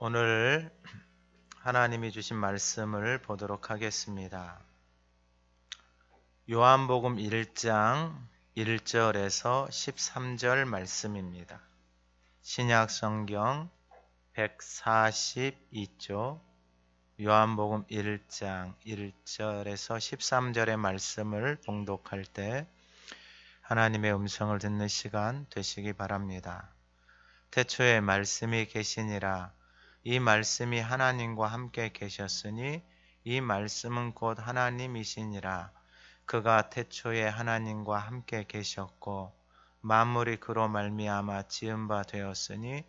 오늘 하나님이 주신 말씀을 보도록 하겠습니다. 요한복음 1장 1절에서 13절 말씀입니다. 신약성경 142쪽 요한복음 1장 1절에서 13절의 말씀을 봉독할 때 하나님의 음성을 듣는 시간 되시기 바랍니다. 태초에 말씀이 계시니라. 이 말씀이 하나님과 함께 계셨으니 이 말씀은 곧 하나님이시니라. 그가 태초에 하나님과 함께 계셨고 만물이 그로 말미암아 지은 바 되었으니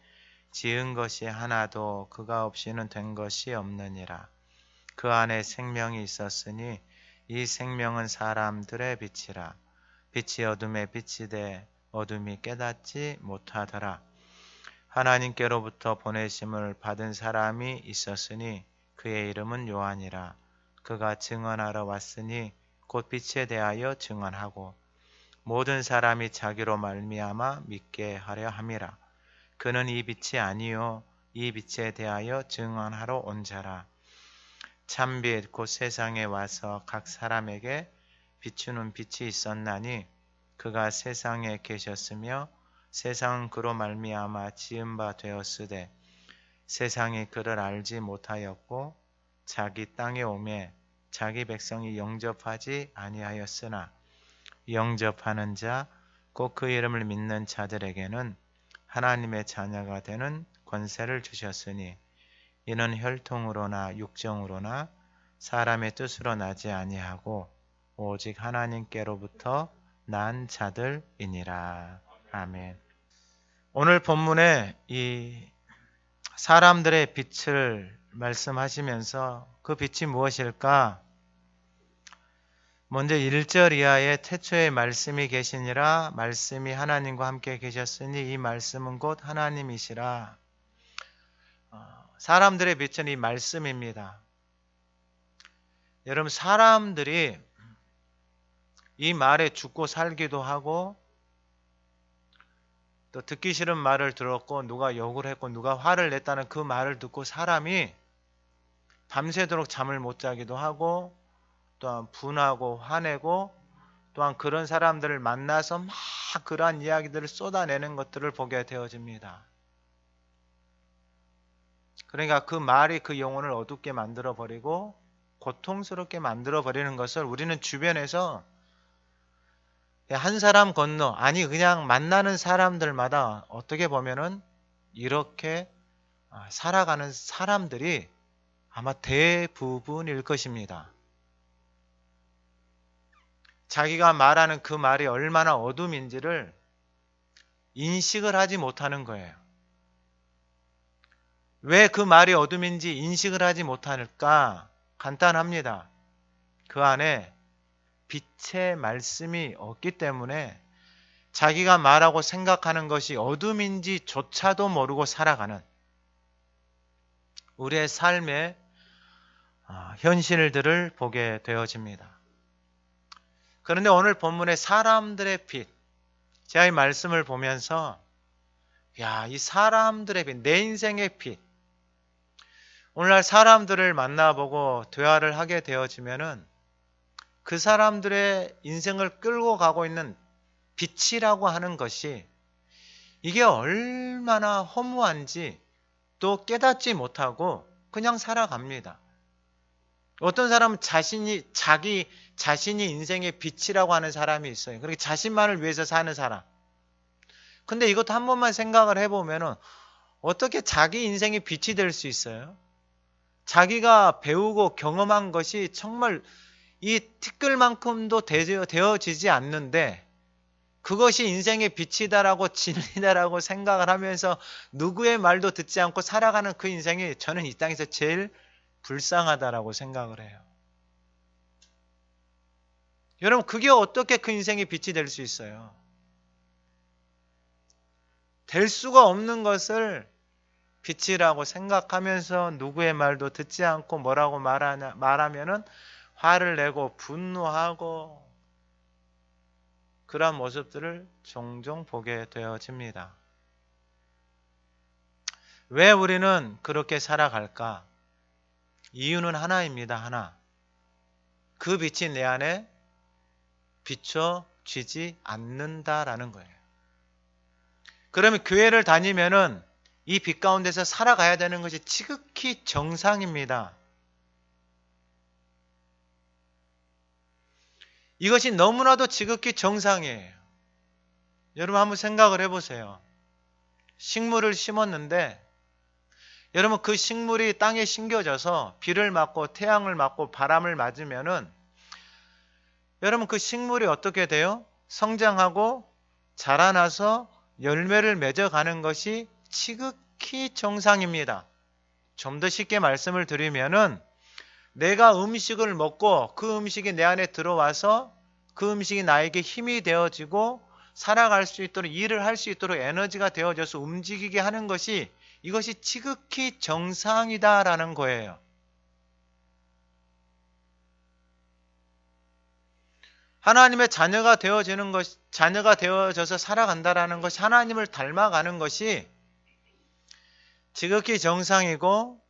지은 것이 하나도 그가 없이는 된 것이 없느니라. 그 안에 생명이 있었으니 이 생명은 사람들의 빛이라. 빛이 어둠에 비치되 어둠이 깨닫지 못하더라. 하나님께로부터 보내심을 받은 사람이 있었으니 그의 이름은 요한이라. 그가 증언하러 왔으니 곧 빛에 대하여 증언하고 모든 사람이 자기로 말미암아 믿게 하려 함이라. 그는 이 빛이 아니요 이 빛에 대하여 증언하러 온 자라. 참빛 곧 세상에 와서 각 사람에게 비추는 빛이 있었나니 그가 세상에 계셨으며 세상은 그로 말미암아 지은 바 되었으되 세상이 그를 알지 못하였고 자기 땅에 오매 자기 백성이 영접하지 아니하였으나 영접하는 자 곧 그 이름을 믿는 자들에게는 하나님의 자녀가 되는 권세를 주셨으니 이는 혈통으로나 육정으로나 사람의 뜻으로 나지 아니하고 오직 하나님께로부터 난 자들이니라. 아멘. 오늘 본문에 이 사람들의 빛을 말씀하시면서 그 빛이 무엇일까? 먼저 1절 이하에 태초에 말씀이 계시니라. 말씀이 하나님과 함께 계셨으니 이 말씀은 곧 하나님이시라. 사람들의 빛은 이 말씀입니다. 여러분, 사람들이 이 말에 죽고 살기도 하고 또 듣기 싫은 말을 들었고 누가 욕을 했고 누가 화를 냈다는 그 말을 듣고 사람이 밤새도록 잠을 못 자기도 하고 또한 분하고 화내고 또한 그런 사람들을 만나서 막 그러한 이야기들을 쏟아내는 것들을 보게 되어집니다. 그러니까 그 말이 그 영혼을 어둡게 만들어버리고 고통스럽게 만들어버리는 것을 우리는 주변에서 한 사람 건너 아니 그냥 만나는 사람들마다 어떻게 보면은 이렇게 살아가는 사람들이 아마 대부분일 것입니다. 자기가 말하는 그 말이 얼마나 어둠인지를 인식을 하지 못하는 거예요. 왜 그 말이 어둠인지 인식을 하지 못할까? 간단합니다. 그 안에 빛의 말씀이 없기 때문에 자기가 말하고 생각하는 것이 어둠인지조차도 모르고 살아가는 우리의 삶의 현실들을 보게 되어집니다. 그런데 오늘 본문의 사람들의 빛, 제가 이 말씀을 보면서 이 사람들의 빛, 내 인생의 빛, 오늘날 사람들을 만나보고 대화를 하게 되어지면은 그 사람들의 인생을 끌고 가고 있는 빛이라고 하는 것이 이게 얼마나 허무한지 또 깨닫지 못하고 그냥 살아갑니다. 어떤 사람은 자신이 인생의 빛이라고 하는 사람이 있어요. 그렇게 자신만을 위해서 사는 사람. 근데 이것도 한 번만 생각을 해보면은 어떻게 자기 인생의 빛이 될 수 있어요? 자기가 배우고 경험한 것이 정말 이 티끌만큼도 되어지지 않는데 그것이 인생의 빛이다라고 진리다라고 생각을 하면서 누구의 말도 듣지 않고 살아가는 그 인생이 저는 이 땅에서 제일 불쌍하다라고 생각을 해요. 여러분, 그게 어떻게 그 인생의 빛이 될 수 있어요? 될 수가 없는 것을 빛이라고 생각하면서 누구의 말도 듣지 않고 뭐라고 말하면은 화를 내고 분노하고 그러한 모습들을 종종 보게 되어집니다. 왜 우리는 그렇게 살아갈까? 이유는 하나입니다. 하나. 그 빛이 내 안에 비춰지지 않는다라는 거예요. 그러면 교회를 다니면은 이 빛 가운데서 살아가야 되는 것이 지극히 정상입니다. 이것이 너무나도 지극히 정상이에요. 여러분 한번 생각을 해보세요. 식물을 심었는데 여러분 그 식물이 땅에 심겨져서 비를 맞고 태양을 맞고 바람을 맞으면은 여러분 그 식물이 어떻게 돼요? 성장하고 자라나서 열매를 맺어가는 것이 지극히 정상입니다. 좀 더 쉽게 말씀을 드리면은 내가 음식을 먹고 그 음식이 내 안에 들어와서 그 음식이 나에게 힘이 되어지고 살아갈 수 있도록 일을 할 수 있도록 에너지가 되어져서 움직이게 하는 것이 이것이 지극히 정상이다라는 거예요. 하나님의 자녀가 되어지는 것, 자녀가 되어져서 살아간다라는 것이 하나님을 닮아가는 것이 지극히 정상이고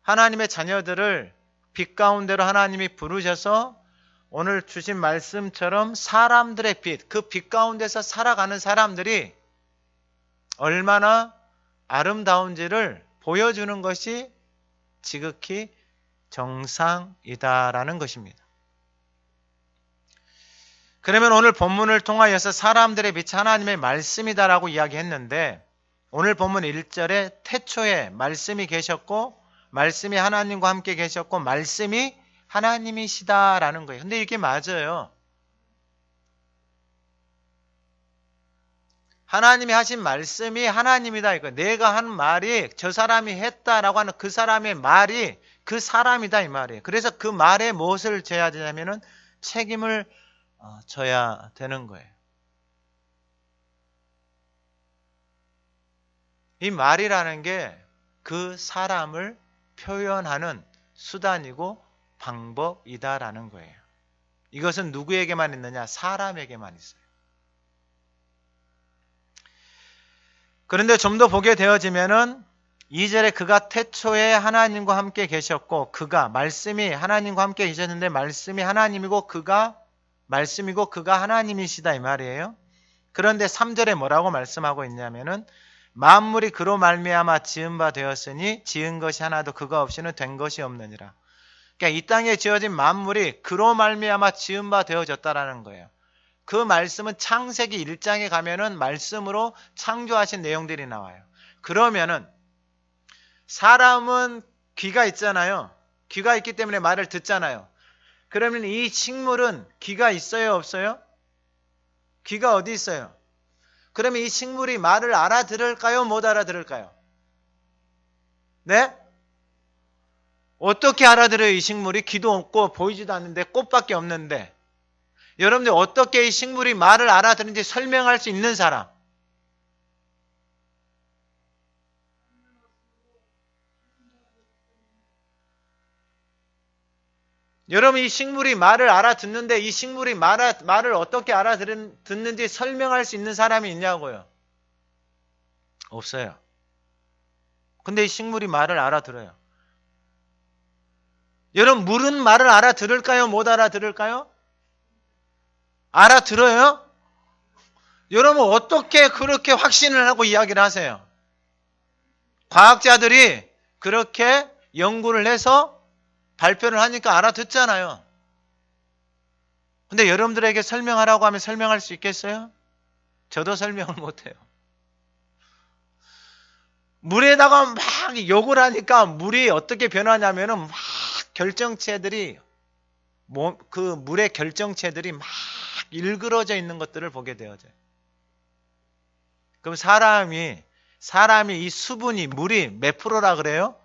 하나님의 자녀들을 빛 가운데로 하나님이 부르셔서 오늘 주신 말씀처럼 사람들의 빛, 그 빛 가운데서 살아가는 사람들이 얼마나 아름다운지를 보여주는 것이 지극히 정상이다라는 것입니다. 그러면 오늘 본문을 통하여서 사람들의 빛이 하나님의 말씀이다라고 이야기했는데 오늘 본문 1절에 태초에 말씀이 계셨고 말씀이 하나님과 함께 계셨고 말씀이 하나님이시다라는 거예요. 근데 이게 맞아요. 하나님이 하신 말씀이 하나님이다. 이거 내가 한 말이 저 사람이 했다라고 하는 그 사람의 말이 그 사람이다 이 말이에요. 그래서 그 말에 무엇을 져야 되냐면은 책임을 져야 되는 거예요. 이 말이라는 게 그 사람을 표현하는 수단이고 방법이다라는 거예요. 이것은 누구에게만 있느냐? 사람에게만 있어요. 그런데 좀 더 보게 되어지면은 2절에 그가 태초에 하나님과 함께 계셨고 그가 말씀이 하나님과 함께 계셨는데 말씀이 하나님이고 그가 말씀이고 그가 하나님이시다 이 말이에요. 그런데 3절에 뭐라고 말씀하고 있냐면은 만물이 그로 말미암아 지은 바 되었으니 지은 것이 하나도 그가 없이는 된 것이 없느니라. 그러니까 이 땅에 지어진 만물이 그로 말미암아 지은 바 되어졌다라는 거예요. 그 말씀은 창세기 1장에 가면은 말씀으로 창조하신 내용들이 나와요. 그러면은 사람은 귀가 있잖아요. 귀가 있기 때문에 말을 듣잖아요. 그러면 이 식물은 귀가 있어요, 없어요? 귀가 어디 있어요? 그러면 이 식물이 말을 알아들을까요? 못 알아들을까요? 네? 어떻게 알아들어요? 이 식물이 귀도 없고 보이지도 않는데 꽃밖에 없는데 여러분들 어떻게 이 식물이 말을 알아듣는지 설명할 수 있는 사람? 여러분 이 식물이 말을 알아듣는데 이 식물이 말을 어떻게 알아듣는지 설명할 수 있는 사람이 있냐고요? 없어요. 근데 이 식물이 말을 알아들어요. 여러분 물은 말을 알아들을까요? 못 알아들을까요? 알아들어요? 여러분 어떻게 그렇게 확신을 하고 이야기를 하세요? 과학자들이 그렇게 연구를 해서 발표를 하니까 알아듣잖아요. 근데 여러분들에게 설명하라고 하면 설명할 수 있겠어요? 저도 설명을 못해요. 물에다가 막 욕을 하니까 물이 어떻게 변하냐면은 막 결정체들이 그 물의 결정체들이 막 일그러져 있는 것들을 보게 되어져요. 그럼 사람이 이 수분이 물이 몇 프로라 그래요?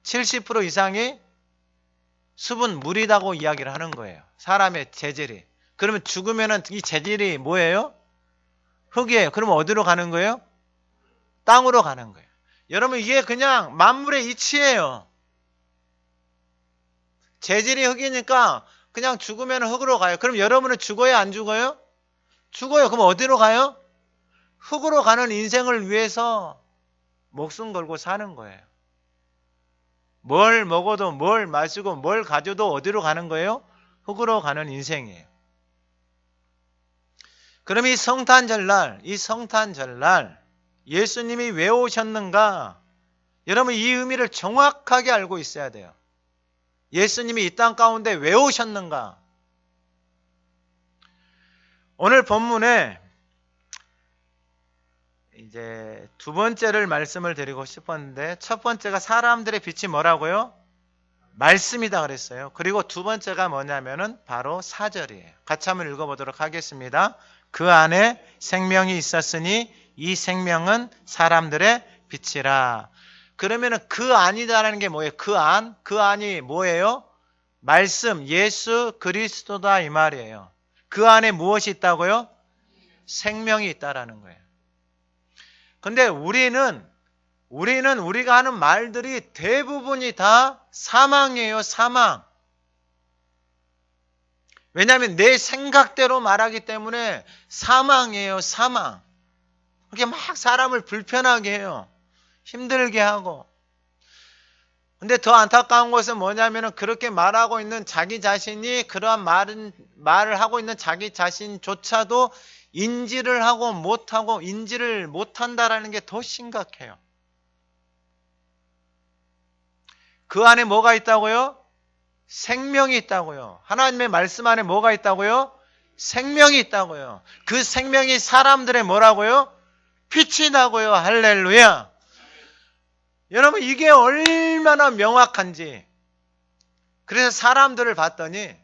70% 이상이 수분 물이라고 이야기를 하는 거예요. 사람의 재질이. 그러면 죽으면은 이 재질이 뭐예요? 흙이에요. 그러면 어디로 가는 거예요? 땅으로 가는 거예요. 여러분 이게 그냥 만물의 이치예요. 재질이 흙이니까 그냥 죽으면 흙으로 가요. 그럼 여러분은 죽어요? 안 죽어요? 죽어요. 그럼 어디로 가요? 흙으로 가는 인생을 위해서 목숨 걸고 사는 거예요. 뭘 먹어도 뭘 마시고 뭘 가져도 어디로 가는 거예요? 흙으로 가는 인생이에요. 그럼 이 성탄절날 예수님이 왜 오셨는가? 여러분 이 의미를 정확하게 알고 있어야 돼요. 예수님이 이 땅 가운데 왜 오셨는가? 오늘 본문에 이제 두 번째를 말씀을 드리고 싶었는데, 첫 번째가 사람들의 빛이 뭐라고요? 말씀이다 그랬어요. 그리고 두 번째가 뭐냐면은 바로 4절이에요. 같이 한번 읽어보도록 하겠습니다. 그 안에 생명이 있었으니 이 생명은 사람들의 빛이라. 그러면은 그 안이다라는 게 뭐예요? 그 안이 뭐예요? 말씀, 예수 그리스도다 이 말이에요. 그 안에 무엇이 있다고요? 생명이 있다라는 거예요. 근데 우리가 하는 말들이 대부분이 다 사망이에요, 사망. 왜냐하면 내 생각대로 말하기 때문에 사망이에요, 사망. 그렇게 막 사람을 불편하게 해요. 힘들게 하고. 근데 더 안타까운 것은 뭐냐면은 그렇게 말하고 있는 자기 자신이 그러한 말을 하고 있는 자기 자신조차도 인지를 못한다라는 게 더 심각해요. 그 안에 뭐가 있다고요? 생명이 있다고요. 하나님의 말씀 안에 뭐가 있다고요? 생명이 있다고요. 그 생명이 사람들의 뭐라고요? 빛이 나고요. 할렐루야. 여러분 이게 얼마나 명확한지. 그래서 사람들을 봤더니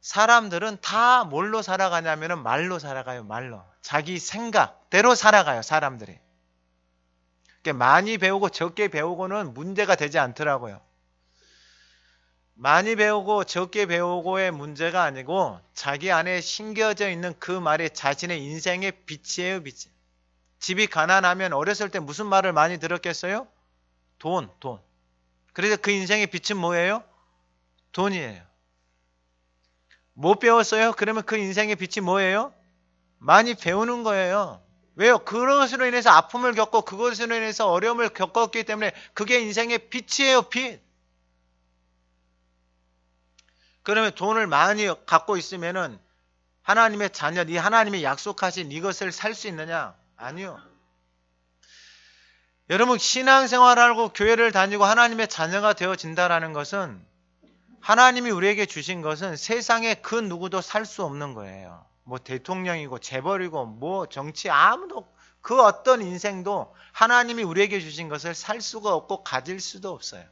사람들은 다 뭘로 살아가냐면 말로 살아가요. 말로. 자기 생각대로 살아가요. 사람들이. 많이 배우고 적게 배우고는 문제가 되지 않더라고요. 많이 배우고 적게 배우고의 문제가 아니고 자기 안에 심겨져 있는 그 말이 자신의 인생의 빛이에요. 빛. 집이 가난하면 어렸을 때 무슨 말을 많이 들었겠어요? 돈. 그래서 그 인생의 빛은 뭐예요? 돈이에요. 못 배웠어요? 그러면 그 인생의 빛이 뭐예요? 많이 배우는 거예요. 왜요? 그것으로 인해서 아픔을 겪고 그것으로 인해서 어려움을 겪었기 때문에 그게 인생의 빛이에요. 빛. 그러면 돈을 많이 갖고 있으면은 하나님의 자녀, 이 하나님이 약속하신 이것을 살 수 있느냐? 아니요. 여러분 신앙생활을 하고 교회를 다니고 하나님의 자녀가 되어진다라는 것은 하나님이 우리에게 주신 것은 세상에 그 누구도 살 수 없는 거예요. 뭐 대통령이고 재벌이고 뭐 정치 아무도 그 어떤 인생도 하나님이 우리에게 주신 것을 살 수가 없고 가질 수도 없어요.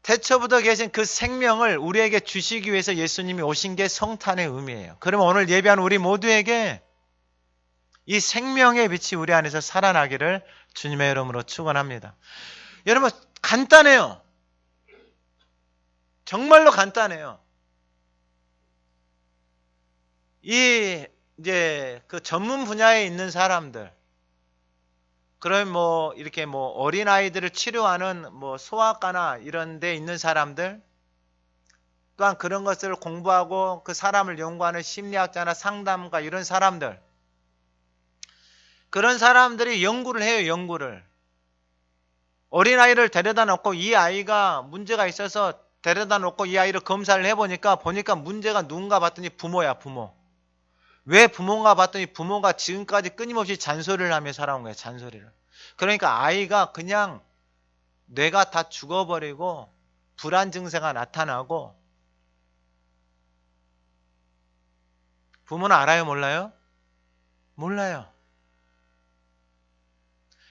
태초부터 계신 그 생명을 우리에게 주시기 위해서 예수님이 오신 게 성탄의 의미예요. 그러면 오늘 예배하는 우리 모두에게 이 생명의 빛이 우리 안에서 살아나기를 주님의 이름으로 축원합니다. 여러분 간단해요. 정말로 간단해요. 이제 그 전문 분야에 있는 사람들, 그럼 뭐 이렇게 뭐 어린 아이들을 치료하는 뭐 소아과나 이런 데 있는 사람들, 또한 그런 것을 공부하고 그 사람을 연구하는 심리학자나 상담가 이런 사람들, 그런 사람들이 연구를 해요. 연구를. 어린아이를 데려다 놓고 이 아이가 문제가 있어서 데려다 놓고 이 아이를 검사를 해보니까 문제가 누군가 봤더니 부모야, 부모. 왜 부모인가 봤더니 부모가 지금까지 끊임없이 잔소리를 하며 살아온 거예요. 잔소리를. 그러니까 아이가 그냥 뇌가 다 죽어버리고 불안 증세가 나타나고. 부모는 알아요? 몰라요? 몰라요.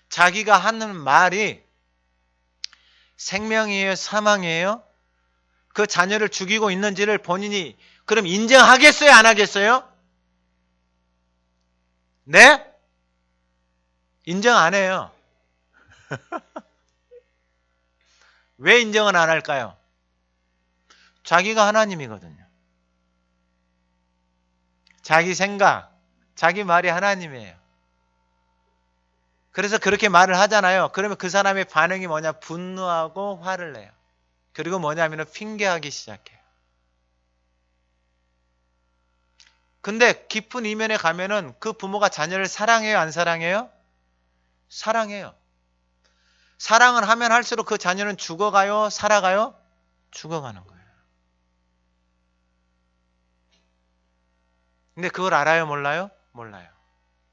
자기가 하는 말이 생명이에요? 사망이에요? 그 자녀를 죽이고 있는지를 본인이 그럼 인정하겠어요? 안 하겠어요? 네? 인정 안 해요. 왜 인정은 안 할까요? 자기가 하나님이거든요. 자기 생각, 자기 말이 하나님이에요. 그래서 그렇게 말을 하잖아요. 그러면 그 사람의 반응이 뭐냐? 분노하고 화를 내요. 그리고 뭐냐면 핑계하기 시작해요. 근데 깊은 이면에 가면은 그 부모가 자녀를 사랑해요, 안 사랑해요? 사랑해요. 사랑을 하면 할수록 그 자녀는 죽어가요, 살아가요? 죽어가는 거예요. 근데 그걸 알아요, 몰라요? 몰라요.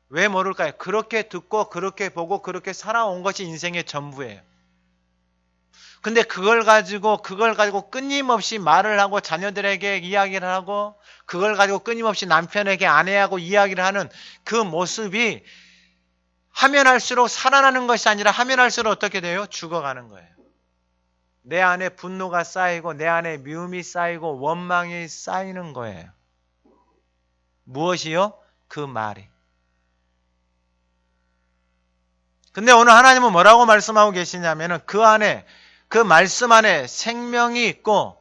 왜 모를까요? 그렇게 듣고 그렇게 보고 그렇게 살아온 것이 인생의 전부예요. 근데 그걸 가지고 끊임없이 말을 하고 자녀들에게 이야기를 하고 그걸 가지고 끊임없이 남편에게 아내하고 이야기를 하는 그 모습이 하면 할수록 살아나는 것이 아니라 하면 할수록 어떻게 돼요? 죽어가는 거예요. 내 안에 분노가 쌓이고 내 안에 미움이 쌓이고 원망이 쌓이는 거예요. 무엇이요? 그 말이. 근데 오늘 하나님은 뭐라고 말씀하고 계시냐면은 그 안에, 그 말씀 안에 생명이 있고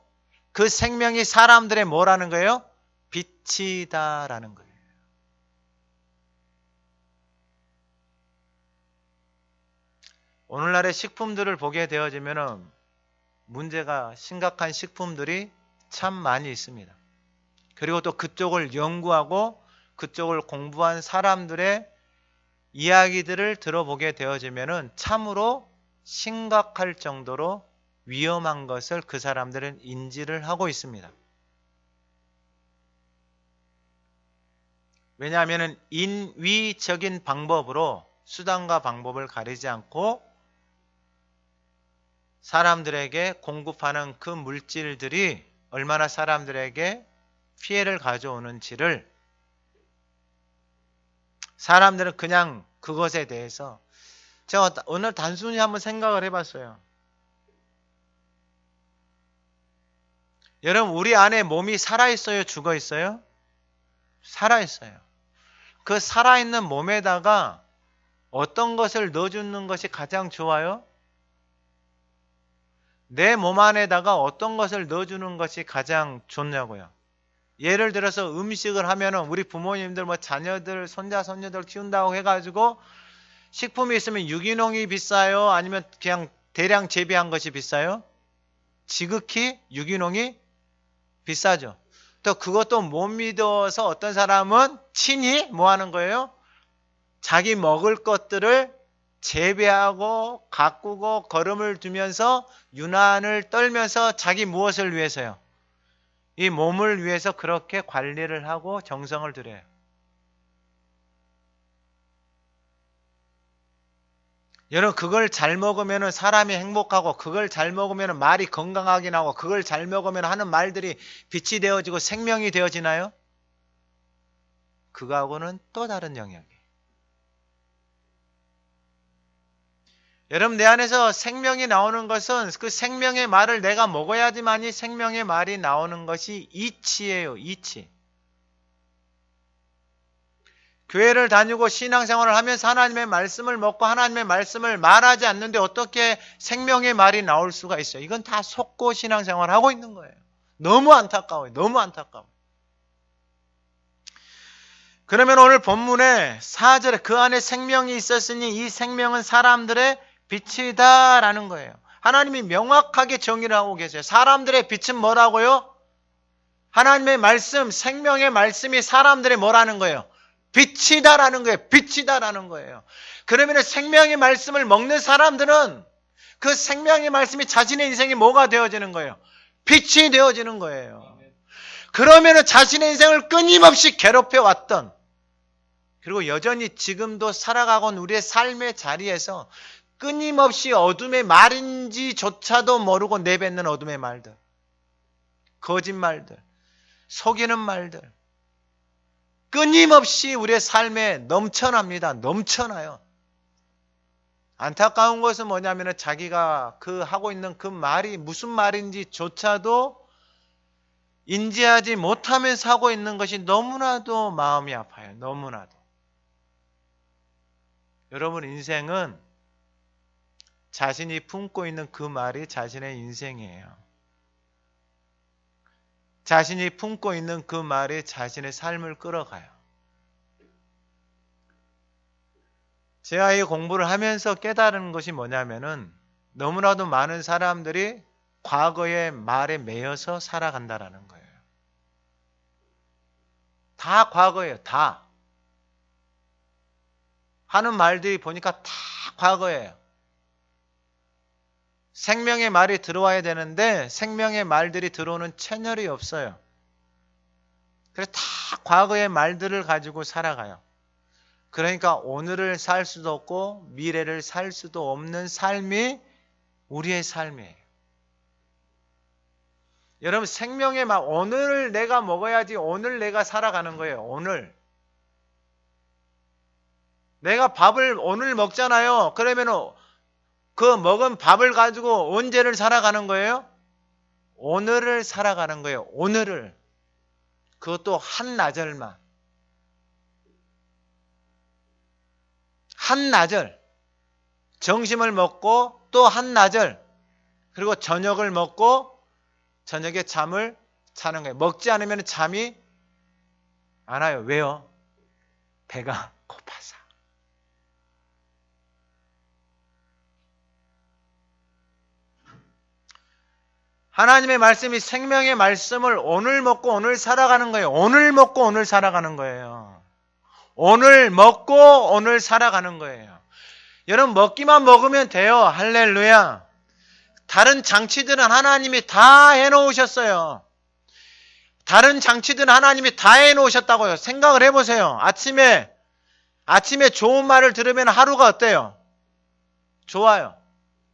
그 생명이 사람들의 뭐라는 거예요? 빛이다라는 거예요. 오늘날의 식품들을 보게 되어지면은 문제가 심각한 식품들이 참 많이 있습니다. 그리고 또 그쪽을 연구하고 그쪽을 공부한 사람들의 이야기들을 들어보게 되어지면은 참으로 심각할 정도로 위험한 것을 그 사람들은 인지를 하고 있습니다. 왜냐하면 인위적인 방법으로 수단과 방법을 가리지 않고 사람들에게 공급하는 그 물질들이 얼마나 사람들에게 피해를 가져오는지를 사람들은 그냥 그것에 대해서 제가 오늘 단순히 한번 생각을 해봤어요. 여러분, 우리 안에 몸이 살아있어요? 죽어있어요? 살아있어요. 그 살아있는 몸에다가 어떤 것을 넣어주는 것이 가장 좋아요? 내 몸 안에다가 어떤 것을 넣어주는 것이 가장 좋냐고요. 예를 들어서 음식을 하면은 우리 부모님들 뭐 자녀들, 손자, 손녀들 키운다고 해가지고 식품이 있으면 유기농이 비싸요? 아니면 그냥 대량 재배한 것이 비싸요? 지극히 유기농이 비싸죠. 또 그것도 못 믿어서 어떤 사람은 친히 뭐 하는 거예요? 자기 먹을 것들을 재배하고 가꾸고 거름을 두면서 유난을 떨면서 자기 무엇을 위해서요? 이 몸을 위해서 그렇게 관리를 하고 정성을 들여요. 여러분, 그걸 잘 먹으면 사람이 행복하고 그걸 잘 먹으면 말이 건강하게 나오고 그걸 잘 먹으면 하는 말들이 빛이 되어지고 생명이 되어지나요? 그거하고는 또 다른 영역이에요. 여러분, 내 안에서 생명이 나오는 것은 그 생명의 말을 내가 먹어야지만이 생명의 말이 나오는 것이 이치예요. 이치. 교회를 다니고 신앙생활을 하면서 하나님의 말씀을 먹고 하나님의 말씀을 말하지 않는데 어떻게 생명의 말이 나올 수가 있어요? 이건 다 속고 신앙생활을 하고 있는 거예요. 너무 안타까워요. 너무 안타까워요. 그러면 오늘 본문의 4절에 그 안에 생명이 있었으니 이 생명은 사람들의 빛이다 라는 거예요. 하나님이 명확하게 정의를 하고 계세요. 사람들의 빛은 뭐라고요? 하나님의 말씀, 생명의 말씀이 사람들의 뭐라는 거예요? 빛이다라는 거예요. 빛이다라는 거예요. 그러면 생명의 말씀을 먹는 사람들은 그 생명의 말씀이 자신의 인생이 뭐가 되어지는 거예요? 빛이 되어지는 거예요. 그러면 자신의 인생을 끊임없이 괴롭혀왔던, 그리고 여전히 지금도 살아가고 있는 우리의 삶의 자리에서 끊임없이 어둠의 말인지조차도 모르고 내뱉는 어둠의 말들, 거짓말들, 속이는 말들, 끊임없이 우리의 삶에 넘쳐납니다. 넘쳐나요. 안타까운 것은 뭐냐면 자기가 하고 있는 그 말이 무슨 말인지조차도 인지하지 못하면서 하고 있는 것이 너무나도 마음이 아파요. 너무나도. 여러분, 인생은 자신이 품고 있는 그 말이 자신의 인생이에요. 자신이 품고 있는 그 말이 자신의 삶을 끌어가요. 제가 이 공부를 하면서 깨달은 것이 뭐냐면은 너무나도 많은 사람들이 과거의 말에 매여서 살아간다라는 거예요. 다 과거예요. 다. 하는 말들이 보니까 다 과거예요. 생명의 말이 들어와야 되는데 생명의 말들이 들어오는 채널이 없어요. 그래서 다 과거의 말들을 가지고 살아가요. 그러니까 오늘을 살 수도 없고 미래를 살 수도 없는 삶이 우리의 삶이에요. 여러분 생명의 말, 오늘 내가 먹어야지 오늘 내가 살아가는 거예요. 오늘. 내가 밥을 오늘 먹잖아요. 그러면 그 먹은 밥을 가지고 언제를 살아가는 거예요? 오늘을 살아가는 거예요. 오늘을. 그것도 한나절만. 한나절. 점심을 먹고 또 한나절. 그리고 저녁을 먹고 저녁에 잠을 자는 거예요. 먹지 않으면 잠이 안 와요. 왜요? 배가 고파서. 하나님의 말씀이 생명의 말씀을 오늘 먹고 오늘 살아가는 거예요. 오늘 먹고 오늘 살아가는 거예요. 오늘 먹고 오늘 살아가는 거예요. 여러분 먹기만 먹으면 돼요. 할렐루야. 다른 장치들은 하나님이 다 해놓으셨어요. 다른 장치들은 하나님이 다 해놓으셨다고요. 생각을 해보세요. 아침에 좋은 말을 들으면 하루가 어때요? 좋아요.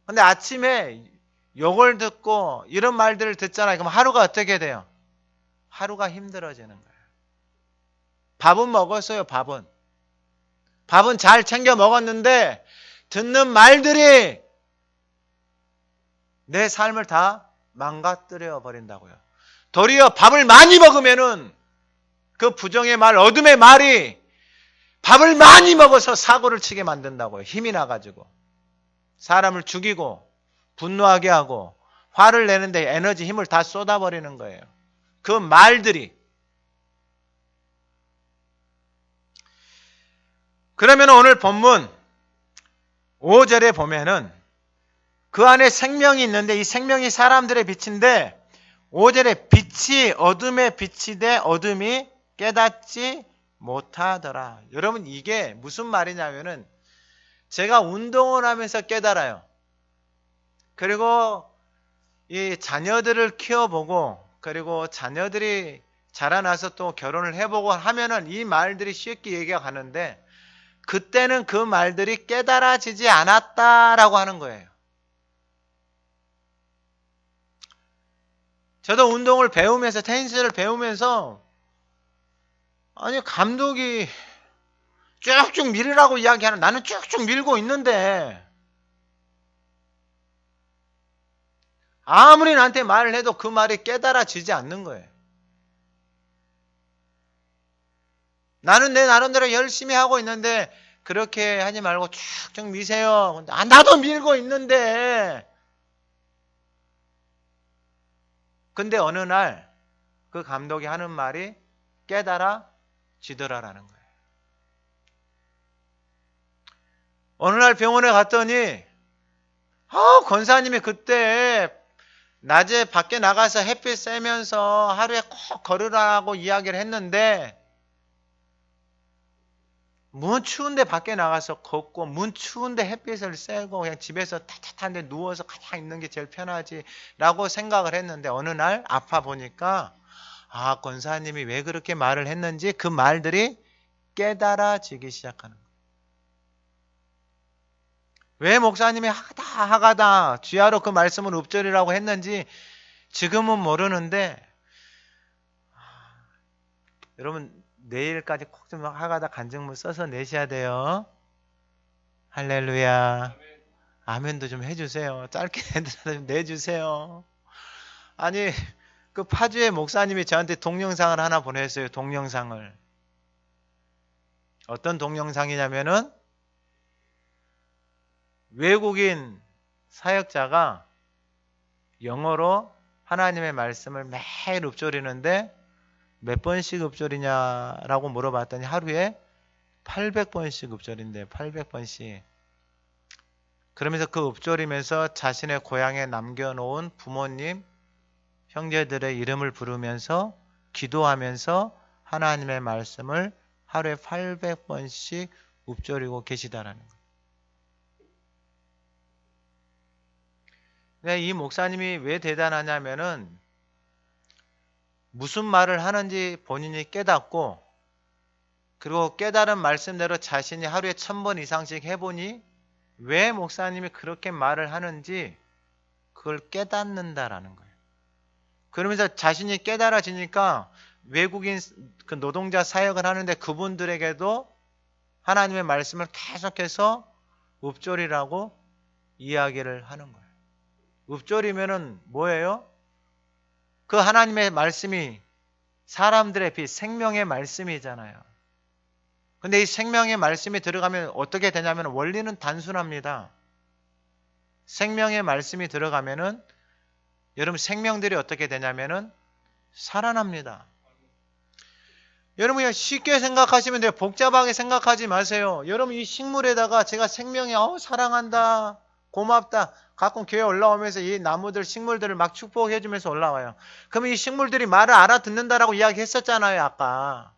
근데 아침에 욕을 듣고 이런 말들을 듣잖아요. 그럼 하루가 어떻게 돼요? 하루가 힘들어지는 거예요. 밥은 먹었어요. 밥은 잘 챙겨 먹었는데 듣는 말들이 내 삶을 다 망가뜨려 버린다고요. 도리어 밥을 많이 먹으면은 그 부정의 말, 어둠의 말이 밥을 많이 먹어서 사고를 치게 만든다고요. 힘이 나가지고 사람을 죽이고 분노하게 하고 화를 내는데 에너지 힘을 다 쏟아버리는 거예요. 그 말들이. 그러면 오늘 본문 5절에 보면은 그 안에 생명이 있는데 이 생명이 사람들의 빛인데 5절에 빛이 어둠에 비치되 어둠이 깨닫지 못하더라. 여러분 이게 무슨 말이냐면은 제가 운동을 하면서 깨달아요. 그리고 이 자녀들을 키워보고 그리고 자녀들이 자라나서 또 결혼을 해보고 하면은 이 말들이 쉽게 얘기가 가는데 그때는 그 말들이 깨달아지지 않았다라고 하는 거예요. 저도 운동을 배우면서 테니스를 배우면서 아니 감독이 쭉쭉 밀으라고 이야기하는 나는 쭉쭉 밀고 있는데 아무리 나한테 말을 해도 그 말이 깨달아지지 않는 거예요. 나는 내 나름대로 열심히 하고 있는데 그렇게 하지 말고 쭉쭉 미세요. 나도 밀고 있는데 근데 어느 날 그 감독이 하는 말이 깨달아지더라라는 거예요. 어느 날 병원에 갔더니 권사님이 그때 낮에 밖에 나가서 햇빛 쐬면서 하루에 꼭 걸으라고 이야기를 했는데 문 추운데 밖에 나가서 걷고 문 추운데 햇빛을 쐬고 그냥 집에서 따뜻한데 누워서 그냥 있는 게 제일 편하지 라고 생각을 했는데 어느 날 아파 보니까 권사님이 왜 그렇게 말을 했는지 그 말들이 깨달아지기 시작하는 거예요. 왜 목사님이 하가다 주야로 그 말씀을 읍절이라고 했는지 지금은 모르는데 여러분 내일까지 꼭 좀 하가다 간증문 써서 내셔야 돼요. 할렐루야. 아멘도 좀 해주세요. 짧게 좀 내주세요. 아니 그 파주의 목사님이 저한테 동영상을 하나 보냈어요. 동영상을. 어떤 동영상이냐면은 외국인 사역자가 영어로 하나님의 말씀을 매일 읊조리는데 몇 번씩 읊조리냐라고 물어봤더니 하루에 800번씩 읊조린대요. 800번씩. 그러면서 그 읊조리면서 자신의 고향에 남겨놓은 부모님, 형제들의 이름을 부르면서 기도하면서 하나님의 말씀을 하루에 800번씩 읊조리고 계시다라는 거예요. 근데 이 목사님이 왜 대단하냐면은 무슨 말을 하는지 본인이 깨닫고, 그리고 깨달은 말씀대로 자신이 하루에 1000번 이상씩 해보니 왜 목사님이 그렇게 말을 하는지 그걸 깨닫는다라는 거예요. 그러면서 자신이 깨달아지니까 외국인 그 노동자 사역을 하는데 그분들에게도 하나님의 말씀을 계속해서 읊조리라고 이야기를 하는 거예요. 읊조리면은 뭐예요? 그 하나님의 말씀이 사람들의 빛, 생명의 말씀이잖아요. 근데 이 생명의 말씀이 들어가면 어떻게 되냐면 원리는 단순합니다. 생명의 말씀이 들어가면은 여러분 생명들이 어떻게 되냐면은 살아납니다. 여러분 그냥 쉽게 생각하시면 돼요. 복잡하게 생각하지 마세요. 여러분 이 식물에다가 제가 생명이 사랑한다, 고맙다. 가끔 교회 올라오면서 이 나무들, 식물들을 막 축복해 주면서 올라와요. 그러면 이 식물들이 말을 알아듣는다라고 이야기했었잖아요, 아까.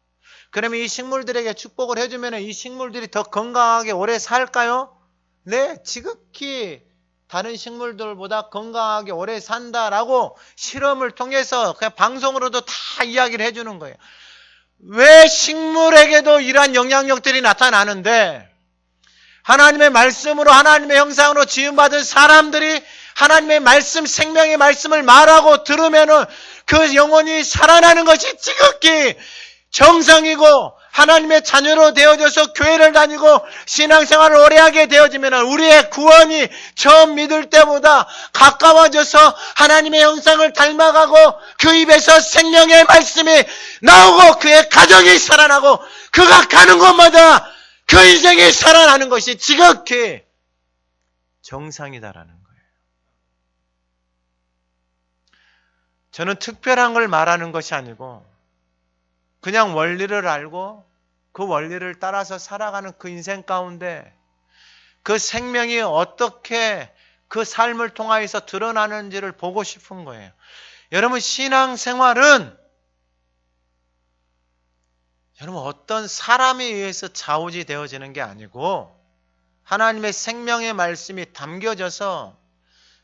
그러면 이 식물들에게 축복을 해주면 이 식물들이 더 건강하게 오래 살까요? 네, 지극히 다른 식물들보다 건강하게 오래 산다라고 실험을 통해서 그냥 방송으로도 다 이야기를 해주는 거예요. 왜 식물에게도 이러한 영향력들이 나타나는데 하나님의 말씀으로 하나님의 형상으로 지음받은 사람들이 하나님의 말씀, 생명의 말씀을 말하고 들으면은 그 영혼이 살아나는 것이 지극히 정상이고 하나님의 자녀로 되어져서 교회를 다니고 신앙생활을 오래 하게 되어지면 우리의 구원이 처음 믿을 때보다 가까워져서 하나님의 형상을 닮아가고 그 입에서 생명의 말씀이 나오고 그의 가정이 살아나고 그가 가는 곳마다 그 인생이 살아나는 것이 지극히 정상이다라는 거예요. 저는 특별한 걸 말하는 것이 아니고 그냥 원리를 알고 그 원리를 따라서 살아가는 그 인생 가운데 그 생명이 어떻게 그 삶을 통하여서 드러나는지를 보고 싶은 거예요. 여러분 신앙생활은 여러분 어떤 사람에 의해서 좌우지 되어지는 게 아니고 하나님의 생명의 말씀이 담겨져서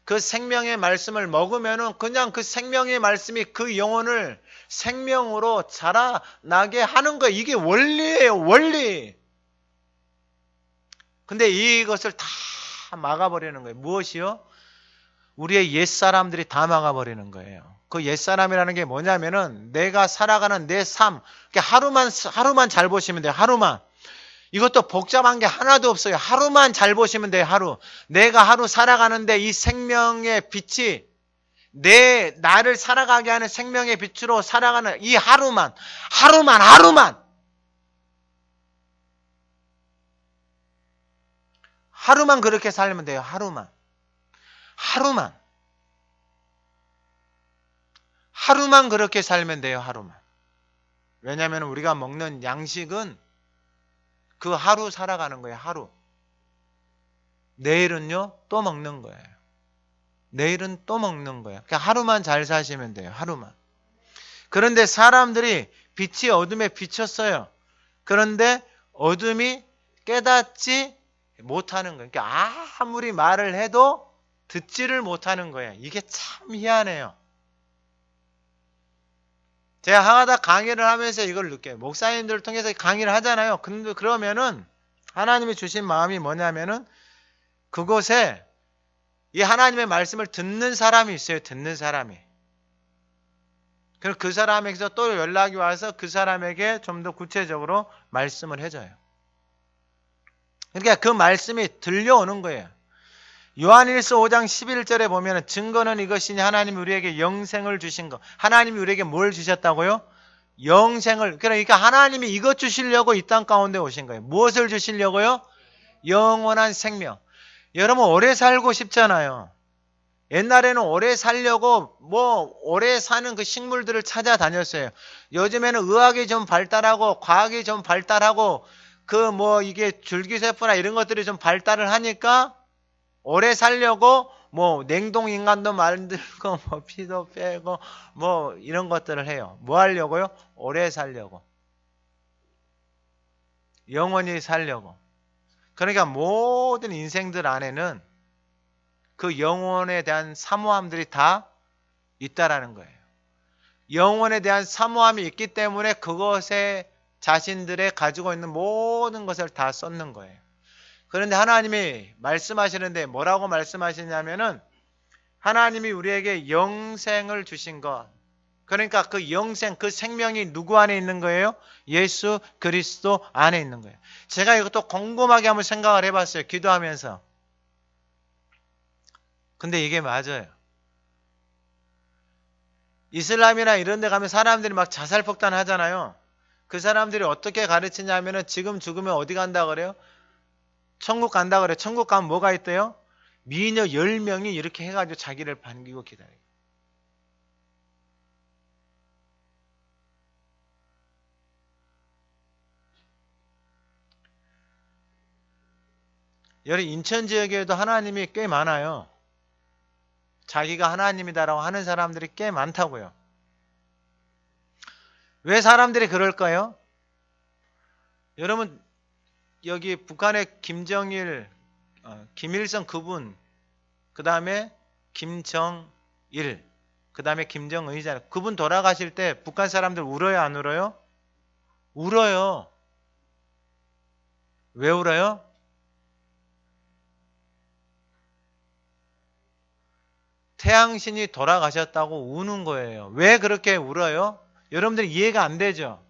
그 생명의 말씀을 먹으면은 그냥 그 생명의 말씀이 그 영혼을 생명으로 자라나게 하는 거예요. 이게 원리예요, 원리. 근데 이것을 다 막아버리는 거예요. 무엇이요? 우리의 옛사람들이 다 막아버리는 거예요. 그 옛사람이라는 게 뭐냐면은 내가 살아가는 내 삶, 하루만 잘 보시면 돼요. 하루만. 이것도 복잡한 게 하나도 없어요. 하루만 잘 보시면 돼요. 하루. 내가 하루 살아가는데 이 생명의 빛이 나를 살아가게 하는 생명의 빛으로 살아가는 이 하루만. 하루만 그렇게 살면 돼요. 하루만 그렇게 살면 돼요. 하루만. 왜냐하면 우리가 먹는 양식은 그 하루 살아가는 거예요. 하루. 내일은요 또 먹는 거예요. 내일은 또 먹는 거예요. 그러니까 하루만 잘 사시면 돼요. 하루만. 그런데 사람들이 빛이 어둠에 비쳤어요. 그런데 어둠이 깨닫지 못하는 거예요. 그러니까 아무리 말을 해도 듣지를 못하는 거예요. 이게 참 희한해요. 제가 하다 강의를 하면서 이걸 느껴요. 목사님들을 통해서 강의를 하잖아요. 근데 그러면은 하나님이 주신 마음이 뭐냐면은 그곳에 이 하나님의 말씀을 듣는 사람이 있어요. 듣는 사람이. 그럼 그 사람에게서 또 연락이 와서 그 사람에게 좀 더 구체적으로 말씀을 해줘요. 그러니까 그 말씀이 들려오는 거예요. 요한일서 5장 11절에 보면 증거는 이것이니 하나님이 우리에게 영생을 주신 것. 하나님이 우리에게 뭘 주셨다고요? 영생을. 그러니까 하나님이 이것 주시려고 이 땅 가운데 오신 거예요. 무엇을 주시려고요? 영원한 생명. 여러분 오래 살고 싶잖아요. 옛날에는 오래 살려고 오래 사는 그 식물들을 찾아다녔어요. 요즘에는 의학이 좀 발달하고 과학이 좀 발달하고 이게 줄기세포나 이런 것들이 좀 발달을 하니까 오래 살려고 냉동인간도 만들고 피도 빼고 이런 것들을 해요. 뭐 하려고요? 오래 살려고. 영원히 살려고. 그러니까 모든 인생들 안에는 그 영혼에 대한 사모함들이 다 있다라는 거예요. 영혼에 대한 사모함이 있기 때문에 그것에 자신들의 가지고 있는 모든 것을 다 쏟는 거예요. 그런데 하나님이 말씀하시는데 뭐라고 말씀하시냐면은 하나님이 우리에게 영생을 주신 것, 그러니까 그 영생, 그 생명이 누구 안에 있는 거예요? 예수 그리스도 안에 있는 거예요. 제가 이것도 곰곰하게 한번 생각을 해봤어요. 기도하면서. 근데 이게 맞아요. 이슬람이나 이런 데 가면 사람들이 막 자살폭탄 하잖아요. 그 사람들이 어떻게 가르치냐면은 지금 죽으면 어디 간다 그래요? 천국 간다 그래요. 천국 가면 뭐가 있대요? 미녀 10명이 이렇게 해가지고 자기를 반기고 기다려요. 여기 인천 지역에도 하나님이 꽤 많아요. 자기가 하나님이다라고 하는 사람들이 꽤 많다고요. 왜 사람들이 그럴까요? 여러분 여기 북한의 김정일, 김일성 그분, 그 다음에 김정일, 그 다음에 김정은이잖아요. 그분 돌아가실 때 북한 사람들 울어요, 안 울어요? 울어요. 왜 울어요? 태양신이 돌아가셨다고 우는 거예요. 왜 그렇게 울어요? 여러분들 이해가 안 되죠?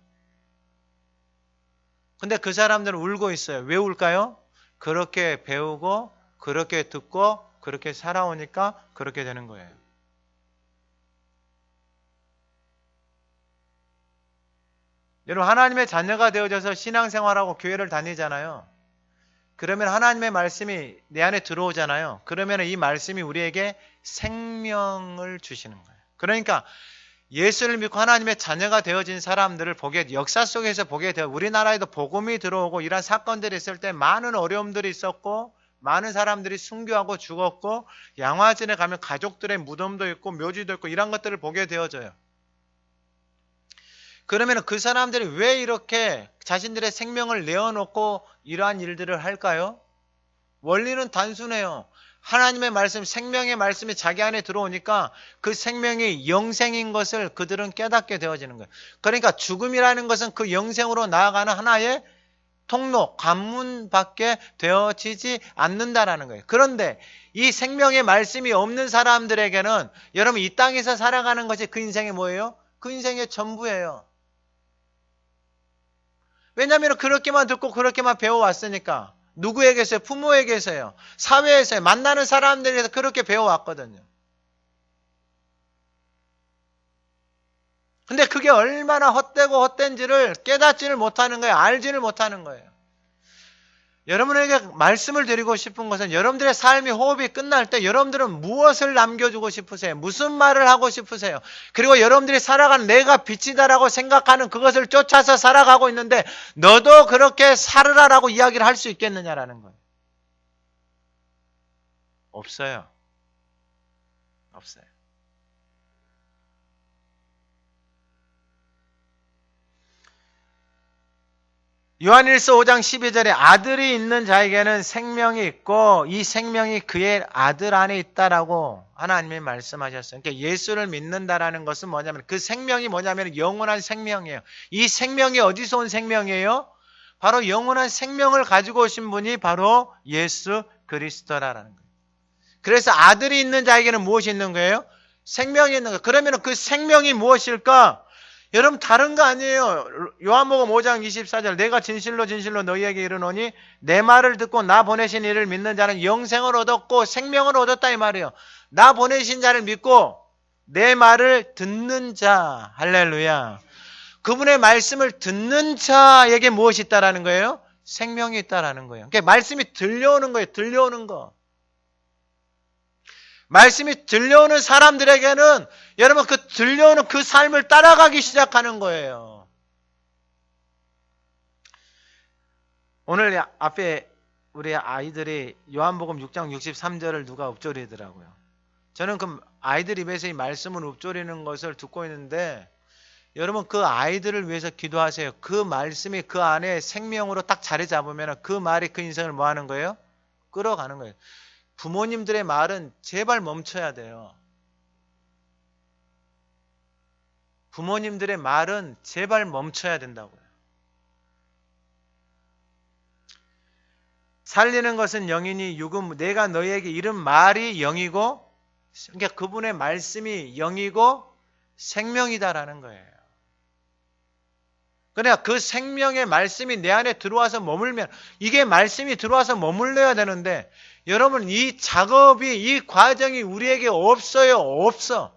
근데 그 사람들은 울고 있어요. 왜 울까요? 그렇게 배우고, 그렇게 듣고, 그렇게 살아오니까 그렇게 되는 거예요. 여러분, 하나님의 자녀가 되어져서 신앙생활하고 교회를 다니잖아요. 그러면 하나님의 말씀이 내 안에 들어오잖아요. 그러면 이 말씀이 우리에게 생명을 주시는 거예요. 그러니까 예수를 믿고 하나님의 자녀가 되어진 사람들을 역사 속에서 보게 되어 우리나라에도 복음이 들어오고 이런 사건들이 있을 때 많은 어려움들이 있었고 많은 사람들이 순교하고 죽었고 양화진에 가면 가족들의 무덤도 있고 묘지도 있고 이런 것들을 보게 되어져요. 그러면 그 사람들이 왜 이렇게 자신들의 생명을 내어놓고 이러한 일들을 할까요? 원리는 단순해요. 하나님의 말씀, 생명의 말씀이 자기 안에 들어오니까 그 생명이 영생인 것을 그들은 깨닫게 되어지는 거예요. 그러니까 죽음이라는 것은 그 영생으로 나아가는 하나의 통로, 관문밖에 되어지지 않는다라는 거예요. 그런데 이 생명의 말씀이 없는 사람들에게는 여러분 이 땅에서 살아가는 것이 그 인생이 뭐예요? 그 인생의 전부예요. 왜냐하면 그렇게만 듣고 그렇게만 배워왔으니까. 누구에게서요? 부모에게서요. 사회에서요. 만나는 사람들에게서 그렇게 배워왔거든요. 근데 그게 얼마나 헛되고 헛된지를 깨닫지를 못하는 거예요. 알지를 못하는 거예요. 여러분에게 말씀을 드리고 싶은 것은 여러분들의 삶이 호흡이 끝날 때 여러분들은 무엇을 남겨주고 싶으세요? 무슨 말을 하고 싶으세요? 그리고 여러분들이 살아가는 내가 빛이다라고 생각하는 그것을 쫓아서 살아가고 있는데 너도 그렇게 살으라라고 이야기를 할 수 있겠느냐라는 거예요. 없어요. 없어요. 요한일서 5장 12절에 아들이 있는 자에게는 생명이 있고 이 생명이 그의 아들 안에 있다라고 하나님이 말씀하셨어요. 그러니까 예수를 믿는다라는 것은 뭐냐면 그 생명이 뭐냐면 영원한 생명이에요. 이 생명이 어디서 온 생명이에요? 바로 영원한 생명을 가지고 오신 분이 바로 예수 그리스도라는 거예요. 그래서 아들이 있는 자에게는 무엇이 있는 거예요? 생명이 있는 거예요. 그러면 그 생명이 무엇일까? 여러분 다른 거 아니에요. 요한복음 5장 24절 내가 진실로 진실로 너희에게 이르노니 내 말을 듣고 나 보내신 이를 믿는 자는 영생을 얻었고 생명을 얻었다 이 말이에요. 나 보내신 자를 믿고 내 말을 듣는 자 할렐루야. 그분의 말씀을 듣는 자에게 무엇이 있다라는 거예요? 생명이 있다라는 거예요. 그러니까 말씀이 들려오는 거예요. 들려오는 거. 말씀이 들려오는 사람들에게는 여러분 그 들려오는 그 삶을 따라가기 시작하는 거예요. 오늘 앞에 우리 아이들이 요한복음 6장 63절을 누가 읊조리더라고요. 저는 그 아이들 입에서 이 말씀을 읊조리는 것을 듣고 있는데 여러분 그 아이들을 위해서 기도하세요. 그 말씀이 그 안에 생명으로 딱 자리 잡으면 그 말이 그 인생을 뭐 하는 거예요? 끌어가는 거예요. 부모님들의 말은 제발 멈춰야 돼요. 부모님들의 말은 제발 멈춰야 된다고요. 살리는 것은 영이니 육은 내가 너희에게 이른 말이 영이고, 그러니까 그분의 말씀이 영이고 생명이다라는 거예요. 그러니까 그 생명의 말씀이 내 안에 들어와서 머물면, 이게 말씀이 들어와서 머물러야 되는데, 여러분 이 작업이, 이 과정이 우리에게 없어요. 없어.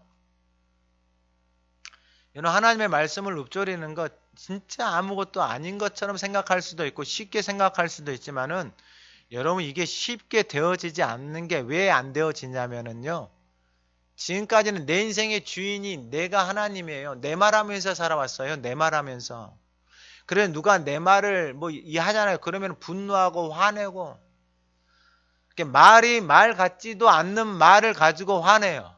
여러분 하나님의 말씀을 읊조리는 것 진짜 아무것도 아닌 것처럼 생각할 수도 있고 쉽게 생각할 수도 있지만은, 여러분 이게 쉽게 되어지지 않는 게 왜 안 되어지냐면은요, 지금까지는 내 인생의 주인이 내가 하나님이에요. 내 말하면서 살아왔어요. 내 말하면서. 그래 누가 내 말을 뭐 이해하잖아요. 그러면 분노하고 화내고, 말이 말 같지도 않는 말을 가지고 화내요.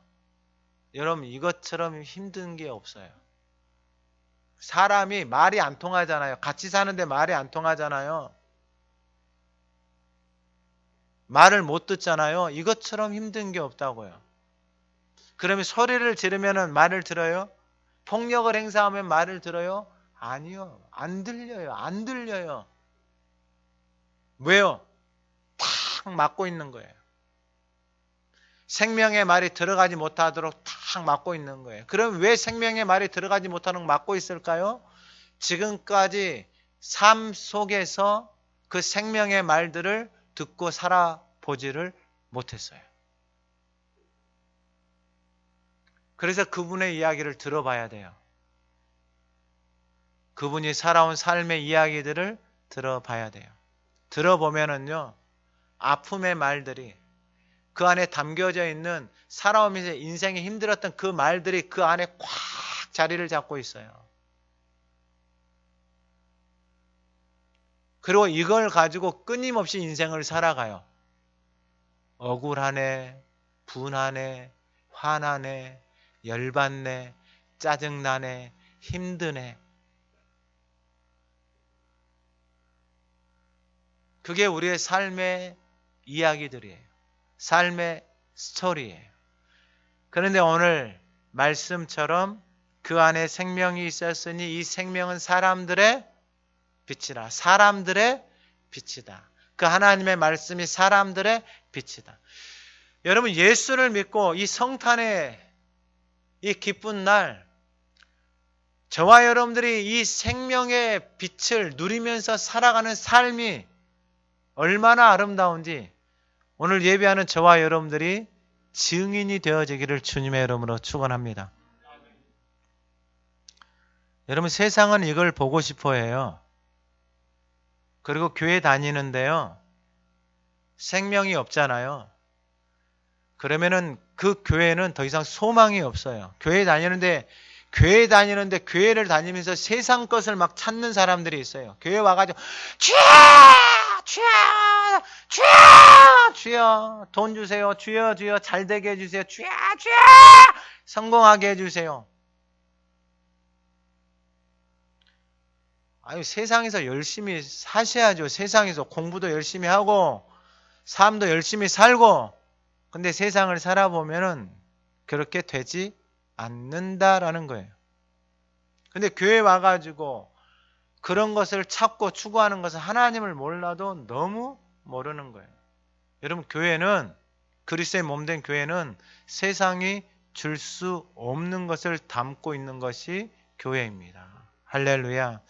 여러분 이것처럼 힘든 게 없어요. 사람이 말이 안 통하잖아요. 같이 사는데 말이 안 통하잖아요. 말을 못 듣잖아요. 이것처럼 힘든 게 없다고요. 그러면 소리를 지르면 말을 들어요? 폭력을 행사하면 말을 들어요? 아니요. 안 들려요. 안 들려요. 왜요? 탁 막고 있는 거예요. 생명의 말이 들어가지 못하도록 탁 막고 있는 거예요. 그럼 왜 생명의 말이 들어가지 못하도록 막고 있을까요? 지금까지 삶 속에서 그 생명의 말들을 듣고 살아보지를 못했어요. 그래서 그분의 이야기를 들어봐야 돼요. 그분이 살아온 삶의 이야기들을 들어봐야 돼요. 들어보면은요, 아픔의 말들이, 그 안에 담겨져 있는 살아오면서 인생이 힘들었던 그 말들이 그 안에 꽉 자리를 잡고 있어요. 그리고 이걸 가지고 끊임없이 인생을 살아가요. 억울하네, 분하네, 화나네, 열받네, 짜증나네, 힘드네. 그게 우리의 삶의 이야기들이에요. 삶의 스토리예요. 그런데 오늘 말씀처럼 그 안에 생명이 있었으니 이 생명은 사람들의 빛이라. 사람들의 빛이다. 그 하나님의 말씀이 사람들의 빛이다. 여러분 예수를 믿고 이 성탄의 이 기쁜 날, 저와 여러분들이 이 생명의 빛을 누리면서 살아가는 삶이 얼마나 아름다운지 오늘 예배하는 저와 여러분들이 증인이 되어지기를 주님의 이름으로 축원합니다. 여러분 세상은 이걸 보고 싶어 해요. 그리고 교회 다니는데요, 생명이 없잖아요. 그러면은 그 교회는 더 이상 소망이 없어요. 교회를 다니는데 교회를 다니면서 세상 것을 막 찾는 사람들이 있어요. 교회 와가지고 주여 주여 돈 주세요. 주여 잘 되게 해주세요. 주여 성공하게 해주세요. 아유, 세상에서 열심히 사셔야죠. 세상에서 공부도 열심히 하고 삶도 열심히 살고. 근데 세상을 살아보면은 그렇게 되지 않는다라는 거예요. 근데 교회 와가지고 그런 것을 찾고 추구하는 것은 하나님을 몰라도 너무 모르는 거예요. 여러분 교회는, 그리스도의 몸된 교회는 세상이 줄 수 없는 것을 담고 있는 것이 교회입니다. 할렐루야.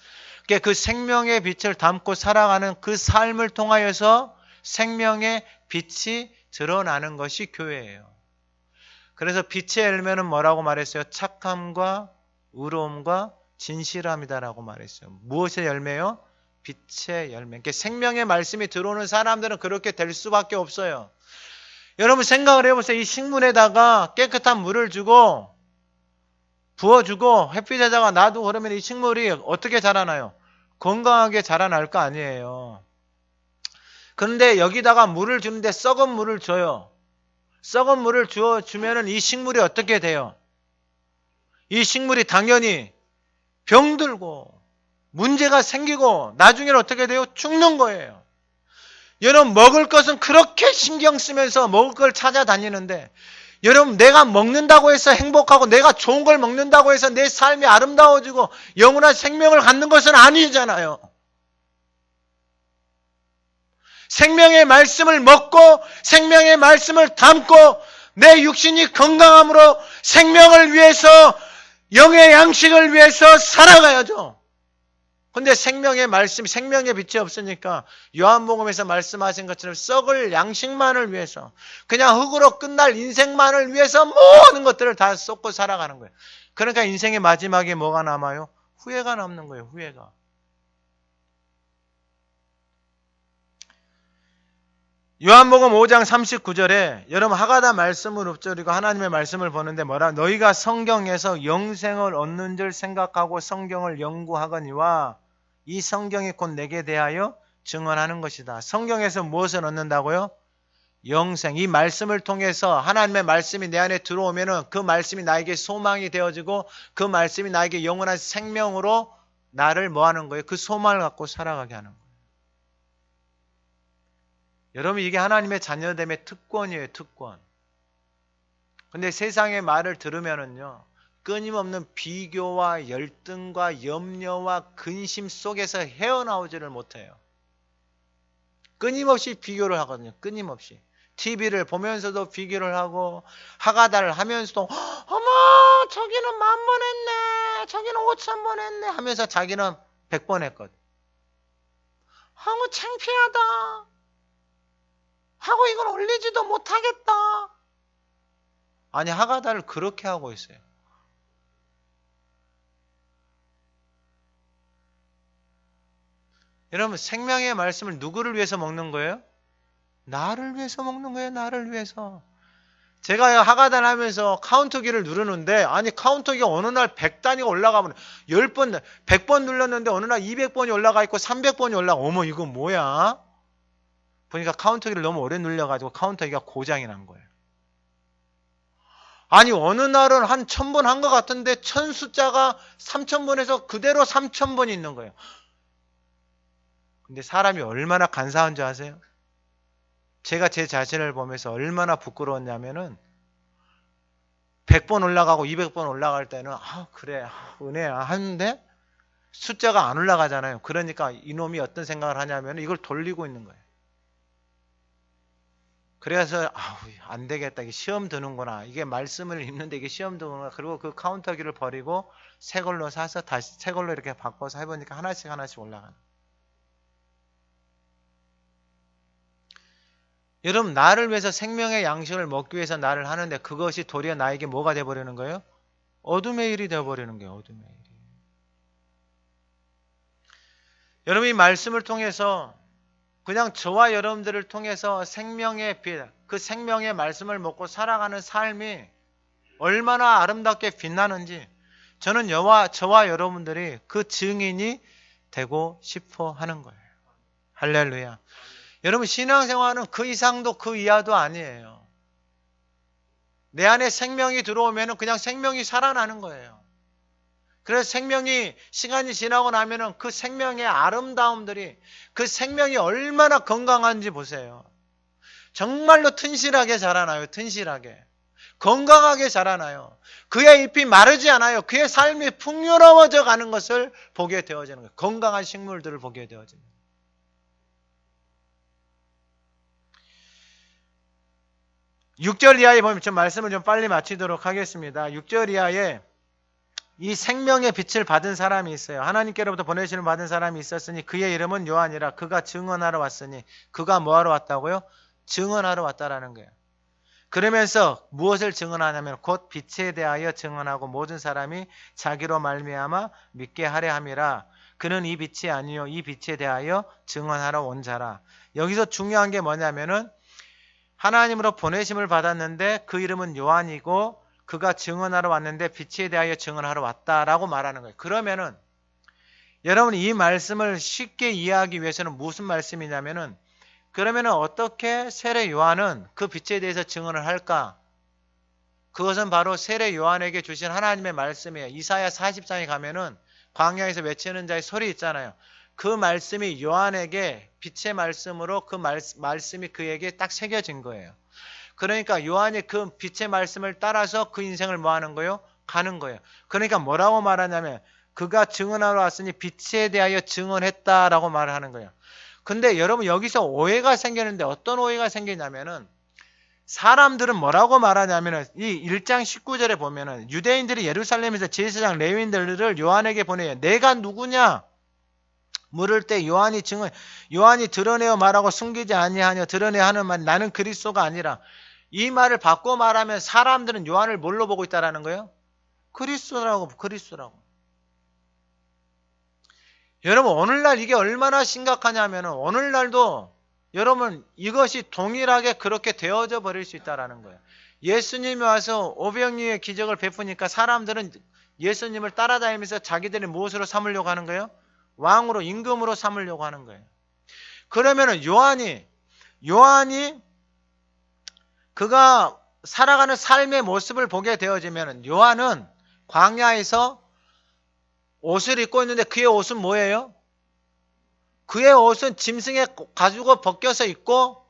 그 생명의 빛을 담고 살아가는 그 삶을 통하여서 생명의 빛이 드러나는 것이 교회예요. 그래서 빛의 열매는 뭐라고 말했어요? 착함과 의로움과 진실함이다라고 말했어요. 무엇의 열매요? 빛의 열매. 그러니까 생명의 말씀이 들어오는 사람들은 그렇게 될 수밖에 없어요. 여러분 생각을 해보세요. 이 식물에다가 깨끗한 물을 주고 부어주고 햇빛에다가 놔두고 그러면 이 식물이 어떻게 자라나요? 건강하게 자라날 거 아니에요. 그런데 여기다가 물을 주는데 썩은 물을 줘요. 썩은 물을 주면은 이 식물이 어떻게 돼요? 이 식물이 당연히 병들고 문제가 생기고 나중에는 어떻게 돼요? 죽는 거예요. 여러분 먹을 것은 그렇게 신경 쓰면서 먹을 걸 찾아다니는데 여러분 내가 먹는다고 해서 행복하고 내가 좋은 걸 먹는다고 해서 내 삶이 아름다워지고 영원한 생명을 갖는 것은 아니잖아요. 생명의 말씀을 먹고 생명의 말씀을 담고 내 육신이 건강함으로 생명을 위해서 영의 양식을 위해서 살아가야죠. 근데 생명의 말씀, 생명의 빛이 없으니까 요한복음에서 말씀하신 것처럼 썩을 양식만을 위해서 그냥 흙으로 끝날 인생만을 위해서 모든 것들을 다 쏟고 살아가는 거예요. 그러니까 인생의 마지막에 뭐가 남아요? 후회가 남는 거예요. 후회가. 요한복음 5장 39절에 여러분 하가다 말씀을 읊조리고 하나님의 말씀을 보는데 뭐라? 너희가 성경에서 영생을 얻는 줄 생각하고 성경을 연구하거니와 이 성경이 곧 내게 대하여 증언하는 것이다. 성경에서 무엇을 얻는다고요? 영생. 이 말씀을 통해서 하나님의 말씀이 내 안에 들어오면은 그 말씀이 나에게 소망이 되어지고 그 말씀이 나에게 영원한 생명으로 나를 뭐 하는 거예요? 그 소망을 갖고 살아가게 하는 거예요. 여러분 이게 하나님의 자녀됨의 특권이에요. 특권. 근데 세상의 말을 들으면은요. 끊임없는 비교와 열등과 염려와 근심 속에서 헤어나오지를 못해요. 끊임없이 비교를 하거든요. 끊임없이. TV를 보면서도 비교를 하고 하가다를 하면서도 어머 저기는 10,000번 했네. 저기는 5,000번 했네 하면서 자기는 100번 했거든. 창피하다. 하고 이걸 올리지도 못하겠다. 아니 하가다를 그렇게 하고 있어요. 여러분 생명의 말씀을 누구를 위해서 먹는 거예요? 나를 위해서 먹는 거예요. 나를 위해서. 제가 하가다를 하면서 카운터기를 누르는데 아니 카운터기가 어느 날 100단위가 올라가면 10번 100번 눌렀는데 어느 날 200번이 올라가 있고 300번이 올라가. 어머 이거 뭐야? 보니까 카운터기를 너무 오래 눌려가지고 카운터기가 고장이 난 거예요. 아니 어느 날은 한 1000번 한 것 같은데 1000 숫자가 3000번에서 그대로 3000번이 있는 거예요. 근데 사람이 얼마나 간사한 줄 아세요? 제가 제 자신을 보면서 얼마나 부끄러웠냐면은 100번 올라가고 200번 올라갈 때는 그래 은혜야 하는데 숫자가 안 올라가잖아요. 그러니까 이놈이 어떤 생각을 하냐면 이걸 돌리고 있는 거예요. 그래서 안 되겠다. 이게 시험 드는구나. 이게 말씀을 읽는데 이게 시험 드는구나. 그리고 그 카운터기를 버리고 새 걸로 사서 다시 새 걸로 이렇게 바꿔서 해보니까 하나씩 올라가는. 여러분 나를 위해서 생명의 양식을 먹기 위해서 나를 하는데 그것이 도리어 나에게 뭐가 되어버리는 거예요? 어둠의 일이 되어버리는 거예요. 어둠의 일이. 여러분 이 말씀을 통해서 그냥 저와 여러분들을 통해서 생명의 빛, 그 생명의 말씀을 먹고 살아가는 삶이 얼마나 아름답게 빛나는지 저는 저와 여러분들이 그 증인이 되고 싶어 하는 거예요. 할렐루야. 여러분 신앙생활은 그 이상도 그 이하도 아니에요. 내 안에 생명이 들어오면 그냥 생명이 살아나는 거예요. 그래서 생명이 시간이 지나고 나면은 그 생명의 아름다움들이 그 생명이 얼마나 건강한지 보세요. 정말로 튼실하게 자라나요. 튼실하게. 건강하게 자라나요. 그의 잎이 마르지 않아요. 그의 삶이 풍요로워져 가는 것을 보게 되어지는 거예요. 건강한 식물들을 보게 되어지는 거예요. 육 절 이하에 보면 좀 말씀을 좀 빨리 마치도록 하겠습니다. 6절 이하에 이 생명의 빛을 받은 사람이 있어요. 하나님께로부터 보내심을 받은 사람이 있었으니 그의 이름은 요한이라. 그가 증언하러 왔으니 그가 뭐하러 왔다고요? 증언하러 왔다라는 거예요. 그러면서 무엇을 증언하냐면 곧 빛에 대하여 증언하고 모든 사람이 자기로 말미암아 믿게 하려 함이라. 그는 이 빛이 아니요 이 빛에 대하여 증언하러 온 자라. 여기서 중요한 게 뭐냐면은 하나님으로 보내심을 받았는데 그 이름은 요한이고 그가 증언하러 왔는데 빛에 대하여 증언하러 왔다라고 말하는 거예요. 그러면은 여러분 이 말씀을 쉽게 이해하기 위해서는 무슨 말씀이냐면은 그러면은 어떻게 세례 요한은 그 빛에 대해서 증언을 할까? 그것은 바로 세례 요한에게 주신 하나님의 말씀이에요. 이사야 40장에 가면은 광야에서 외치는 자의 소리 있잖아요. 그 말씀이 요한에게 빛의 말씀으로 그 말씀이 그에게 딱 새겨진 거예요. 그러니까 요한이 그 빛의 말씀을 따라서 그 인생을 뭐 하는 거예요? 가는 거예요. 그러니까 뭐라고 말하냐면 그가 증언하러 왔으니 빛에 대하여 증언했다라고 말을 하는 거예요. 근데 여러분 여기서 오해가 생기는데 어떤 오해가 생기냐면은 사람들은 뭐라고 말하냐면은 이 1장 19절에 보면은 유대인들이 예루살렘에서 제사장 레위인들을 요한에게 보내요. 내가 누구냐? 물을 때 요한이 드러내어 말하고 숨기지 아니하며 드러내어 하는 말 나는 그리스도가 아니라 이 말을 바꿔 말하면 사람들은 요한을 뭘로 보고 있다라는 거예요? 그리스도라고. 여러분 오늘날 이게 얼마나 심각하냐면은 오늘날도 여러분 이것이 동일하게 그렇게 되어져 버릴 수 있다라는 거예요. 예수님이 와서 오병이의 기적을 베푸니까 사람들은 예수님을 따라다니면서 자기들이 무엇으로 삼으려고 하는 거예요? 왕으로 임금으로 삼으려고 하는 거예요. 그러면은 요한이 그가 살아가는 삶의 모습을 보게 되어지면은 요한은 광야에서 옷을 입고 있는데 그의 옷은 뭐예요? 그의 옷은 짐승에 가지고 벗겨서 입고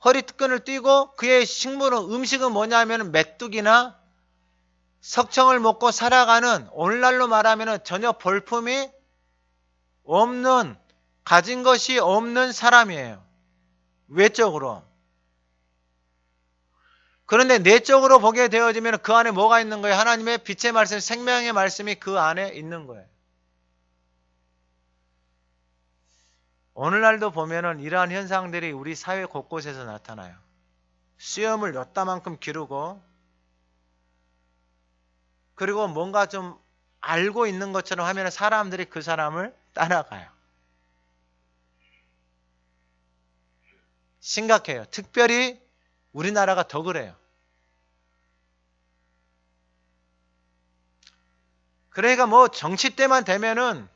허리끈을 띠고 그의 음식은 뭐냐면 메뚜기나 석청을 먹고 살아가는 오늘날로 말하면 전혀 볼품이 없는 가진 것이 없는 사람이에요. 외적으로. 그런데 내적으로 보게 되어지면 그 안에 뭐가 있는 거예요? 하나님의 빛의 말씀, 생명의 말씀이 그 안에 있는 거예요. 오늘날도 보면은 이러한 현상들이 우리 사회 곳곳에서 나타나요. 수염을 여따만큼 기르고 그리고 뭔가 좀 알고 있는 것처럼 하면 사람들이 그 사람을 따라가요. 심각해요. 특별히 우리나라가 더 그래요. 그러니까 뭐 정치 때만 되면은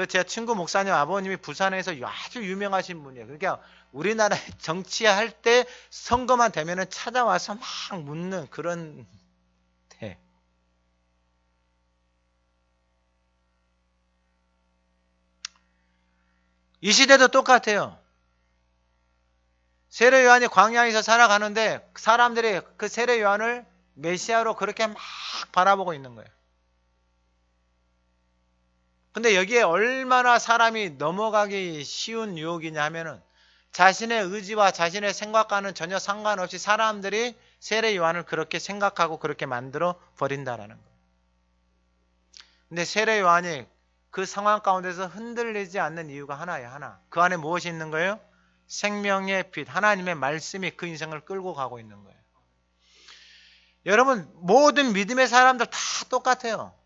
제 친구 목사님 아버님이 부산에서 아주 유명하신 분이에요. 그러니까 우리나라에 정치할 때 선거만 되면은 찾아와서 막 묻는 그런 데. 이 시대도 똑같아요. 세례 요한이 광야에서 살아가는데 사람들이 그 세례 요한을 메시아로 그렇게 막 바라보고 있는 거예요. 근데 여기에 얼마나 사람이 넘어가기 쉬운 유혹이냐 하면은 자신의 의지와 자신의 생각과는 전혀 상관없이 사람들이 세례 요한을 그렇게 생각하고 그렇게 만들어 버린다라는 거예요. 근데 세례 요한이 그 상황 가운데서 흔들리지 않는 이유가 하나예요. 하나. 그 안에 무엇이 있는 거예요? 생명의 빛, 하나님의 말씀이 그 인생을 끌고 가고 있는 거예요. 여러분 모든 믿음의 사람들 다 똑같아요.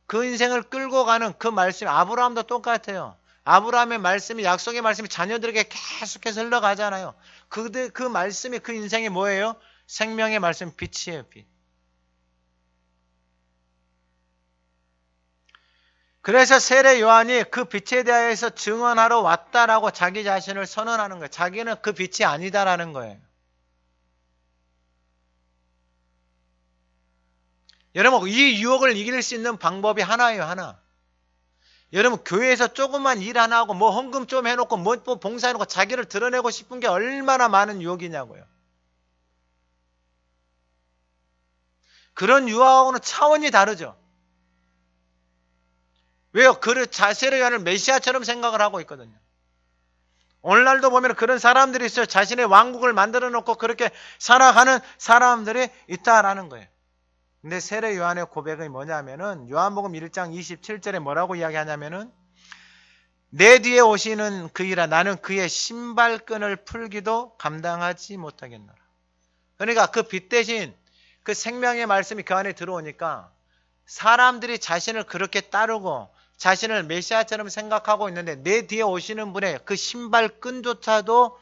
그 인생을 끌고 가는 그 말씀, 아브라함도 똑같아요. 아브라함의 말씀이, 약속의 말씀이 자녀들에게 계속해서 흘러가잖아요. 그 말씀이 그 인생이 뭐예요? 생명의 말씀, 빛이에요, 빛. 그래서 세례 요한이 그 빛에 대해서 증언하러 왔다라고 자기 자신을 선언하는 거예요. 자기는 그 빛이 아니다라는 거예요. 여러분 이 유혹을 이길 수 있는 방법이 하나예요. 하나. 여러분 교회에서 조금만 일 하나 하고 뭐 헌금 좀 해놓고 뭐 봉사해놓고 자기를 드러내고 싶은 게 얼마나 많은 유혹이냐고요. 그런 유혹하고는 차원이 다르죠. 왜요? 세례 요한을 메시아처럼 생각을 하고 있거든요. 오늘날도 보면 그런 사람들이 있어요. 자신의 왕국을 만들어 놓고 그렇게 살아가는 사람들이 있다라는 거예요. 근데 세례 요한의 고백이 뭐냐면은 요한복음 1장 27절에 뭐라고 이야기하냐면은 내 뒤에 오시는 그이라 나는 그의 신발끈을 풀기도 감당하지 못하겠노라. 그러니까 그 빛 대신 그 생명의 말씀이 그 안에 들어오니까 사람들이 자신을 그렇게 따르고 자신을 메시아처럼 생각하고 있는데 내 뒤에 오시는 분의 그 신발끈조차도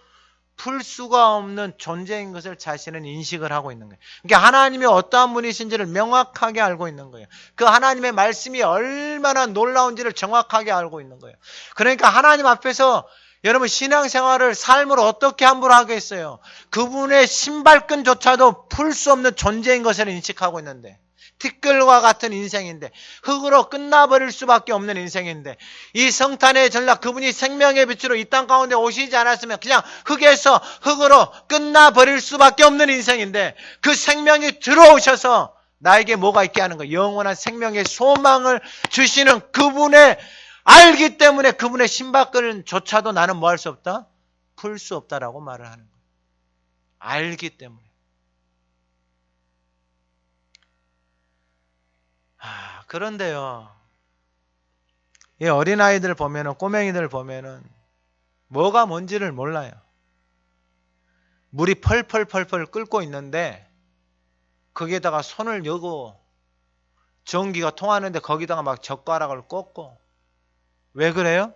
풀 수가 없는 존재인 것을 자신은 인식을 하고 있는 거예요. 그러니까 하나님이 어떠한 분이신지를 명확하게 알고 있는 거예요. 그 하나님의 말씀이 얼마나 놀라운지를 정확하게 알고 있는 거예요. 그러니까 하나님 앞에서 여러분 신앙생활을 삶을 어떻게 함부로 하겠어요? 그분의 신발끈조차도 풀 수 없는 존재인 것을 인식하고 있는데 티끌과 같은 인생인데, 흙으로 끝나버릴 수밖에 없는 인생인데, 이 성탄의 전략, 그분이 생명의 빛으로 이 땅 가운데 오시지 않았으면 그냥 흙에서 흙으로 끝나버릴 수밖에 없는 인생인데, 그 생명이 들어오셔서 나에게 뭐가 있게 하는 거예요? 영원한 생명의 소망을 주시는 그분의 알기 때문에 그분의 신발끈조차도 나는 뭐 할 수 없다? 풀 수 없다라고 말을 하는 거예요. 알기 때문에. 그런데요, 이 어린아이들 보면은, 꼬맹이들 보면은 뭐가 뭔지를 몰라요. 물이 펄펄펄펄 끓고 있는데 거기에다가 손을 여고 전기가 통하는데 거기다가 막 젓가락을 꽂고. 왜 그래요?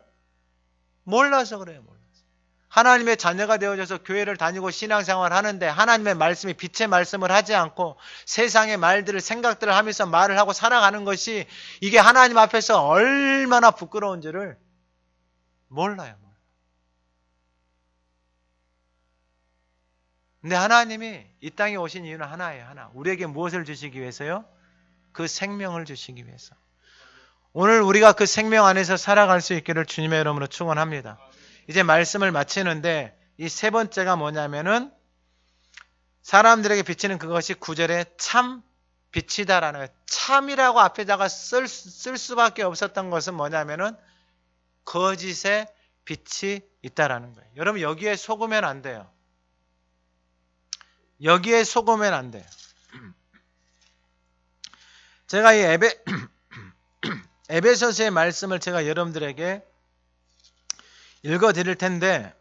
몰라서 그래요. 몰라서. 하나님의 자녀가 되어져서 교회를 다니고 신앙생활을 하는데 하나님의 말씀이 빛의 말씀을 하지 않고 세상의 말들을, 생각들을 하면서 말을 하고 살아가는 것이 이게 하나님 앞에서 얼마나 부끄러운지를 몰라요. 근데 하나님이 이 땅에 오신 이유는 하나예요. 하나. 우리에게 무엇을 주시기 위해서요? 그 생명을 주시기 위해서. 오늘 우리가 그 생명 안에서 살아갈 수 있기를 주님의 이름으로 축원합니다. 이제 말씀을 마치는데 이 세 번째가 뭐냐면은 사람들에게 비치는 그것이 9절에 참 빛이다라는 거예요. 참이라고 앞에다가 쓸 수밖에 없었던 것은 뭐냐면은 거짓의 빛이 있다라는 거예요. 여러분 여기에 속으면 안 돼요. 여기에 속으면 안 돼요. 제가 이 에베소서의 말씀을 제가 여러분들에게 읽어 드릴 텐데,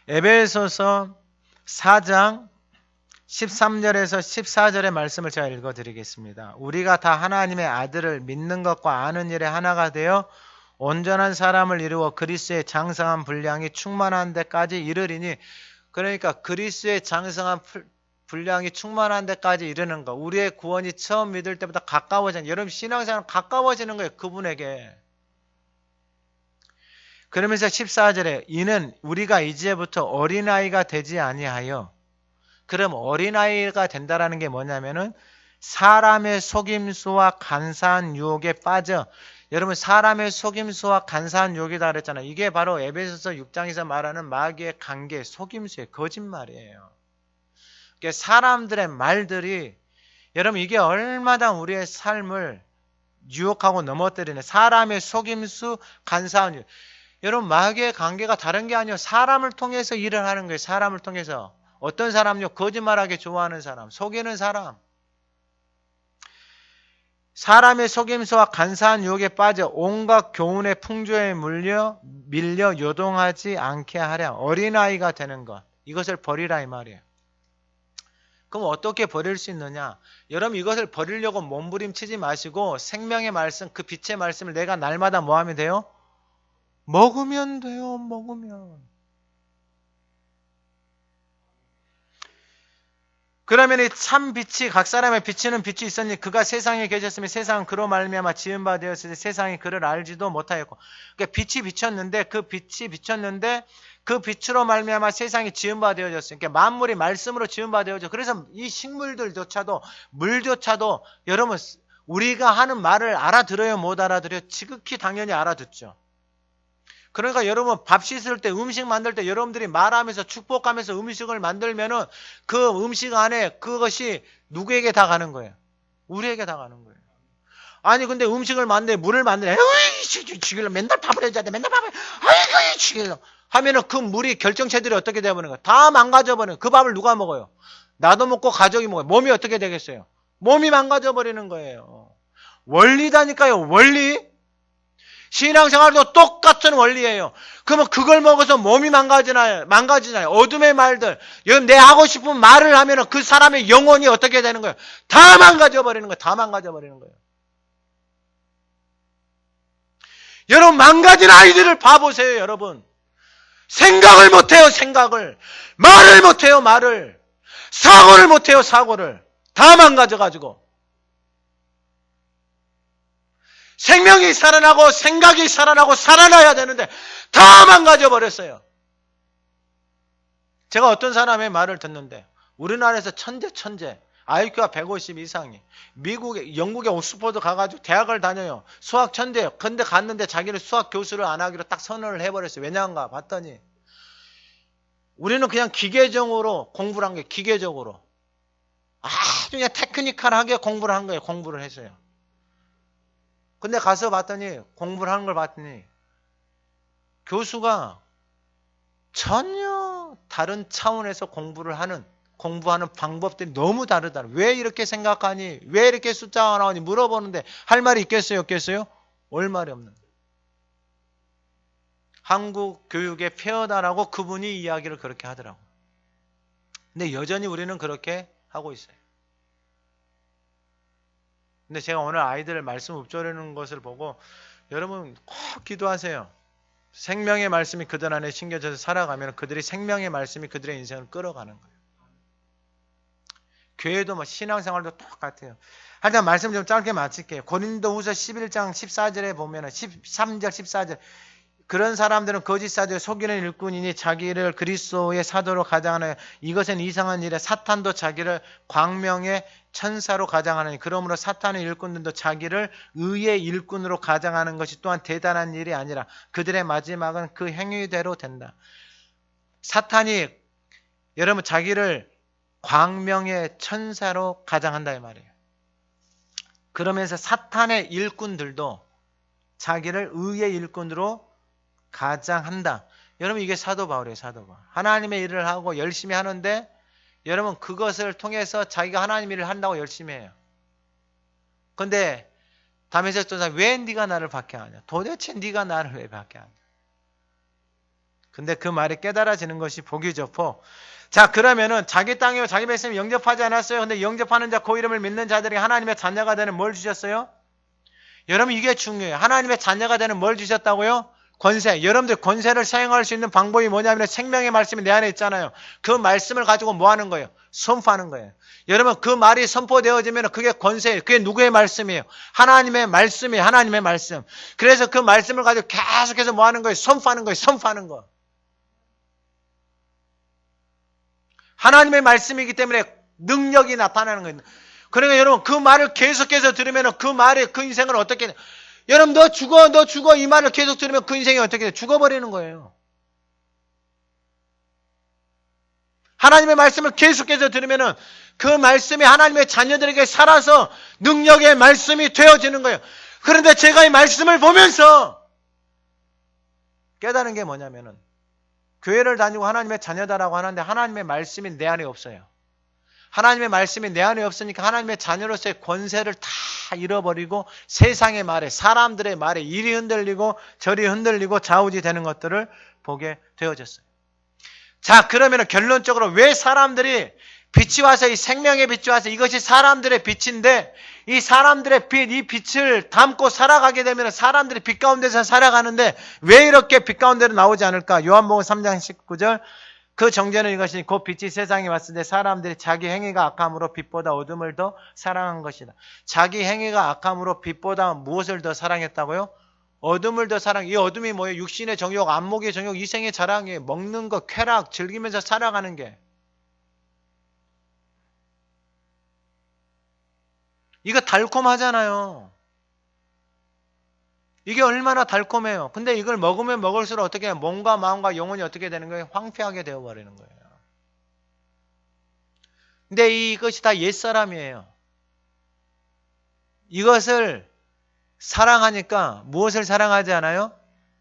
에베소서 4장 13절에서 14절의 말씀을 제가 읽어 드리겠습니다. 우리가 다 하나님의 아들을 믿는 것과 아는 일에 하나가 되어 온전한 사람을 이루어 그리스도의 장성한 분량이 충만한 데까지 이르리니, 그러니까 그리스도의 장성한 분량이 충만한 데까지 이르는 거. 우리의 구원이 처음 믿을 때보다 가까워지는, 여러분 신앙생활은 가까워지는 거예요. 그분에게. 그러면서 14절에 이는 우리가 이제부터 어린아이가 되지 아니하여. 그럼 어린아이가 된다라는 게 뭐냐면은 사람의 속임수와 간사한 유혹에 빠져. 여러분 사람의 속임수와 간사한 유혹이다 그랬잖아요. 이게 바로 에베소서 6장에서 말하는 마귀의 관계, 속임수의 거짓말이에요. 사람들의 말들이, 여러분 이게 얼마나 우리의 삶을 유혹하고 넘어뜨리는, 사람의 속임수, 간사한 유혹. 여러분 마귀의 관계가 다른 게 아니에요. 사람을 통해서 일을 하는 거예요. 사람을 통해서. 어떤 사람요? 거짓말하게 좋아하는 사람, 속이는 사람. 사람의 속임수와 간사한 유혹에 빠져 온갖 교훈의 풍조에 밀려 요동하지 않게 하랴. 어린아이가 되는 것, 이것을 버리라 이 말이에요. 그럼 어떻게 버릴 수 있느냐? 여러분 이것을 버리려고 몸부림치지 마시고 생명의 말씀, 그 빛의 말씀을 내가 날마다 뭐 하면 돼요? 먹으면 돼요. 먹으면. 그러면 이 참 빛이 각 사람의 비치는 빛이 있었니 그가 세상에 계셨으면 세상은 그로 말미암아 지은 바 되었으니 세상이 그를 알지도 못하였고. 그러니까 빛이 비쳤는데 그 빛으로 말미암아 세상이 지은 바 되어졌어요. 그러니까 만물이 말씀으로 지은 바 되어져. 그래서 이 식물들조차도 물조차도 여러분 우리가 하는 말을 알아들어요, 못 알아들어요? 지극히 당연히 알아듣죠. 그러니까 여러분 밥 씻을 때, 음식 만들 때 여러분들이 말하면서 축복하면서 음식을 만들면은 그 음식 안에 그것이 누구에게 다 가는 거예요? 우리에게 다 가는 거예요. 아니 근데 음식을 만들, 물을 만들어, 에이 죽일러 맨날 밥을 해줘야 돼, 맨날 밥을, 아이고 죽일러 하면은 그 물이 결정체들이 어떻게 되어버리는 거예요? 다 망가져버리는 거예요. 그 밥을 누가 먹어요? 나도 먹고 가족이 먹어요. 몸이 어떻게 되겠어요? 몸이 망가져버리는 거예요. 원리다니까요. 원리. 신앙생활도 똑같은 원리예요. 그러면 그걸 먹어서 몸이 망가지나요? 어둠의 말들, 여러분 내 하고 싶은 말을 하면 그 사람의 영혼이 어떻게 되는 거예요? 다 망가져버리는 거예요. 다 망가져버리는 거예요. 여러분 망가진 아이들을 봐보세요. 여러분 생각을 못해요. 생각을. 말을 못해요. 말을. 사고를 못해요. 사고를. 다 망가져가지고 생명이 살아나고 생각이 살아나고 살아나야 되는데 다 망가져 버렸어요. 제가 어떤 사람의 말을 듣는데 우리나라에서 천재 IQ가 150 이상이. 영국에 옥스퍼드 가가지고 대학을 다녀요. 수학 천재예요. 근데 갔는데 자기는 수학 교수를 안 하기로 딱 선언을 해버렸어요. 왜냐한가 봤더니 우리는 그냥 기계적으로 공부를 한 거예요. 기계적으로. 아주 그냥 테크니컬하게 공부를 한 거예요. 공부를 했어요. 근데 가서 봤더니 공부를 하는 걸 봤더니 교수가 전혀 다른 차원에서 공부하는 방법들이 너무 다르다. 왜 이렇게 생각하니? 왜 이렇게 숫자가 나오니? 물어보는데 할 말이 있겠어요? 없겠어요? 올 말이 없는 거예요. 한국 교육의 폐허다라고 그분이 이야기를 그렇게 하더라고요. 근데 여전히 우리는 그렇게 하고 있어요. 근데 제가 오늘 아이들 말씀 읊조리는 것을 보고 여러분 꼭 기도하세요. 생명의 말씀이 그들 안에 심겨져서 살아가면 그들이 생명의 말씀이 그들의 인생을 끌어가는 거예요. 교회도 신앙생활도 똑같아요. 하여튼 말씀 좀 짧게 마칠게요. 고린도후서 11장 14절에 보면 13절 14절 그런 사람들은 거짓 사도에 속이는 일꾼이니 자기를 그리스도의 사도로 가장하는 이것은 이상한 일에 사탄도 자기를 광명의 천사로 가장하느니 그러므로 사탄의 일꾼들도 자기를 의의 일꾼으로 가장하는 것이 또한 대단한 일이 아니라 그들의 마지막은 그 행위대로 된다. 사탄이 여러분 자기를 광명의 천사로 가장한다 이 말이에요. 그러면서 사탄의 일꾼들도 자기를 의의 일꾼으로 가장한다. 여러분 이게 사도 바울이에요. 사도 바울. 하나님의 일을 하고 열심히 하는데 여러분 그것을 통해서 자기가 하나님 일을 한다고 열심히 해요. 근데 다메섹 전사 왜 네가 나를 박해하냐? 도대체 네가 나를 왜 박해하냐? 근데 그 말이 깨달아지는 것이 복이 좋고 자 그러면은 자기 땅이요 자기 백성이 영접하지 않았어요. 근데 영접하는 자 그 이름을 믿는 자들이 하나님의 자녀가 되는 뭘 주셨어요? 여러분 이게 중요해요. 하나님의 자녀가 되는 뭘 주셨다고요? 권세. 여러분들 권세를 사용할 수 있는 방법이 뭐냐면 생명의 말씀이 내 안에 있잖아요. 그 말씀을 가지고 뭐 하는 거예요? 선포하는 거예요. 여러분 그 말이 선포되어지면 그게 권세예요. 그게 누구의 말씀이에요? 하나님의 말씀이 하나님의 말씀. 그래서 그 말씀을 가지고 계속해서 뭐 하는 거예요? 선포하는 거예요. 선포하는 거. 하나님의 말씀이기 때문에 능력이 나타나는 거예요. 그러니까 여러분 그 말을 계속해서 들으면 그 말이 그 인생을 어떻게 여러분 너 죽어 이 말을 계속 들으면 그 인생이 어떻게 돼? 죽어버리는 거예요. 하나님의 말씀을 계속해서 들으면 그 말씀이 하나님의 자녀들에게 살아서 능력의 말씀이 되어지는 거예요. 그런데 제가 이 말씀을 보면서 깨달은 게 뭐냐면은 교회를 다니고 하나님의 자녀다라고 하는데 하나님의 말씀이 내 안에 없어요. 하나님의 말씀이 내 안에 없으니까 하나님의 자녀로서의 권세를 다 잃어버리고 세상의 말에 사람들의 말에 이리 흔들리고 저리 흔들리고 좌우지 되는 것들을 보게 되어졌어요. 자 그러면 결론적으로 왜 사람들이 빛이 와서 이 생명의 빛이 와서 이것이 사람들의 빛인데 이 사람들의 빛, 이 빛을 담고 살아가게 되면 사람들이 빛 가운데서 살아가는데 왜 이렇게 빛 가운데로 나오지 않을까? 요한복음 3장 19절 그 정죄는 이것이니 곧 빛이 세상에 왔을 때 사람들이 자기 행위가 악함으로 빛보다 어둠을 더 사랑한 것이다. 자기 행위가 악함으로 빛보다 무엇을 더 사랑했다고요? 어둠을 더 사랑. 이 어둠이 뭐예요? 육신의 정욕, 안목의 정욕, 이생의 자랑이에요. 먹는 거, 쾌락, 즐기면서 살아가는 게. 이거 달콤하잖아요. 이게 얼마나 달콤해요. 근데 이걸 먹으면 먹을수록 어떻게 해요? 몸과 마음과 영혼이 어떻게 되는 거예요? 황폐하게 되어버리는 거예요. 근데 이것이 다 옛사람이에요. 이것을 사랑하니까 무엇을 사랑하지 않아요?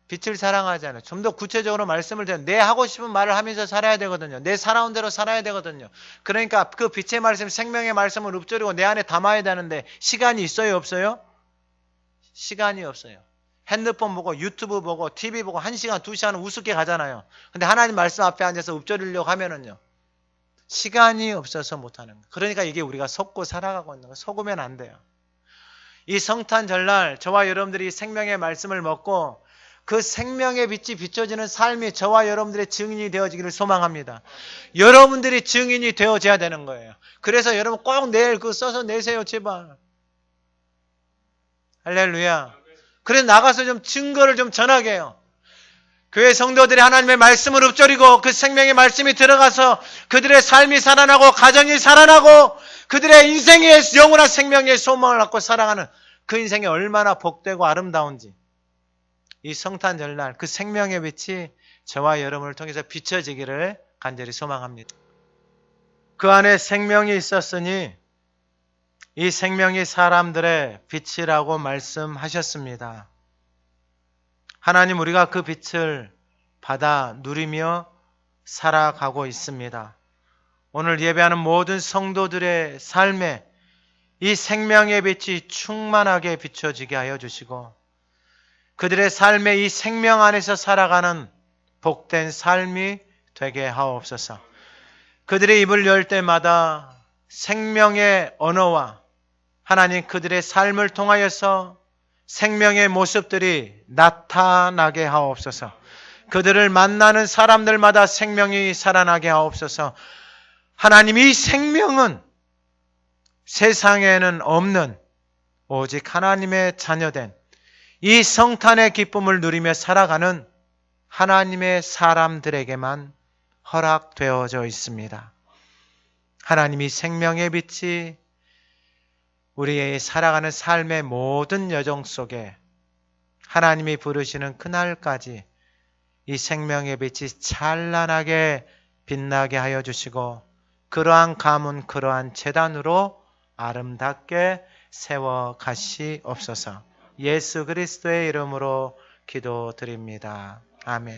빛을 사랑하지 않아요. 좀 더 구체적으로 말씀을 드리면 내 하고 싶은 말을 하면서 살아야 되거든요. 내 살아온 대로 살아야 되거든요. 그러니까 그 빛의 말씀, 생명의 말씀을 읊조리고 내 안에 담아야 되는데 시간이 있어요? 없어요? 시간이 없어요. 핸드폰 보고 유튜브 보고 TV 보고 1시간 2시간은 우습게 가잖아요. 근데 하나님 말씀 앞에 앉아서 읊조리려고 하면은요. 시간이 없어서 못하는 거예요. 그러니까 이게 우리가 속고 살아가고 있는 거예요. 속으면 안 돼요. 이 성탄 전날 저와 여러분들이 생명의 말씀을 먹고 그 생명의 빛이 비춰지는 삶이 저와 여러분들의 증인이 되어지기를 소망합니다. 여러분들이 증인이 되어져야 되는 거예요. 그래서 여러분 꼭 내일 그거 써서 내세요. 제발. 할렐루야. 그래서 나가서 좀 증거를 좀 전하게 해요. 교회 성도들이 하나님의 말씀을 읊조리고 그 생명의 말씀이 들어가서 그들의 삶이 살아나고 가정이 살아나고 그들의 인생의 영원한 생명의 소망을 갖고 살아가는 그 인생이 얼마나 복되고 아름다운지 이 성탄 전날 그 생명의 빛이 저와 여러분을 통해서 비춰지기를 간절히 소망합니다. 그 안에 생명이 있었으니 이 생명이 사람들의 빛이라고 말씀하셨습니다. 하나님, 우리가 그 빛을 받아 누리며 살아가고 있습니다. 오늘 예배하는 모든 성도들의 삶에 이 생명의 빛이 충만하게 비춰지게 하여 주시고 그들의 삶에 이 생명 안에서 살아가는 복된 삶이 되게 하옵소서. 그들의 입을 열 때마다 생명의 언어와 하나님 그들의 삶을 통하여서 생명의 모습들이 나타나게 하옵소서. 그들을 만나는 사람들마다 생명이 살아나게 하옵소서. 하나님, 이 생명은 세상에는 없는 오직 하나님의 자녀된 이 성탄의 기쁨을 누리며 살아가는 하나님의 사람들에게만 허락되어져 있습니다. 하나님이 생명의 빛이 우리의 살아가는 삶의 모든 여정 속에 하나님이 부르시는 그날까지 이 생명의 빛이 찬란하게 빛나게 하여 주시고 그러한 가문, 그러한 제단으로 아름답게 세워 가시옵소서. 예수 그리스도의 이름으로 기도드립니다. 아멘.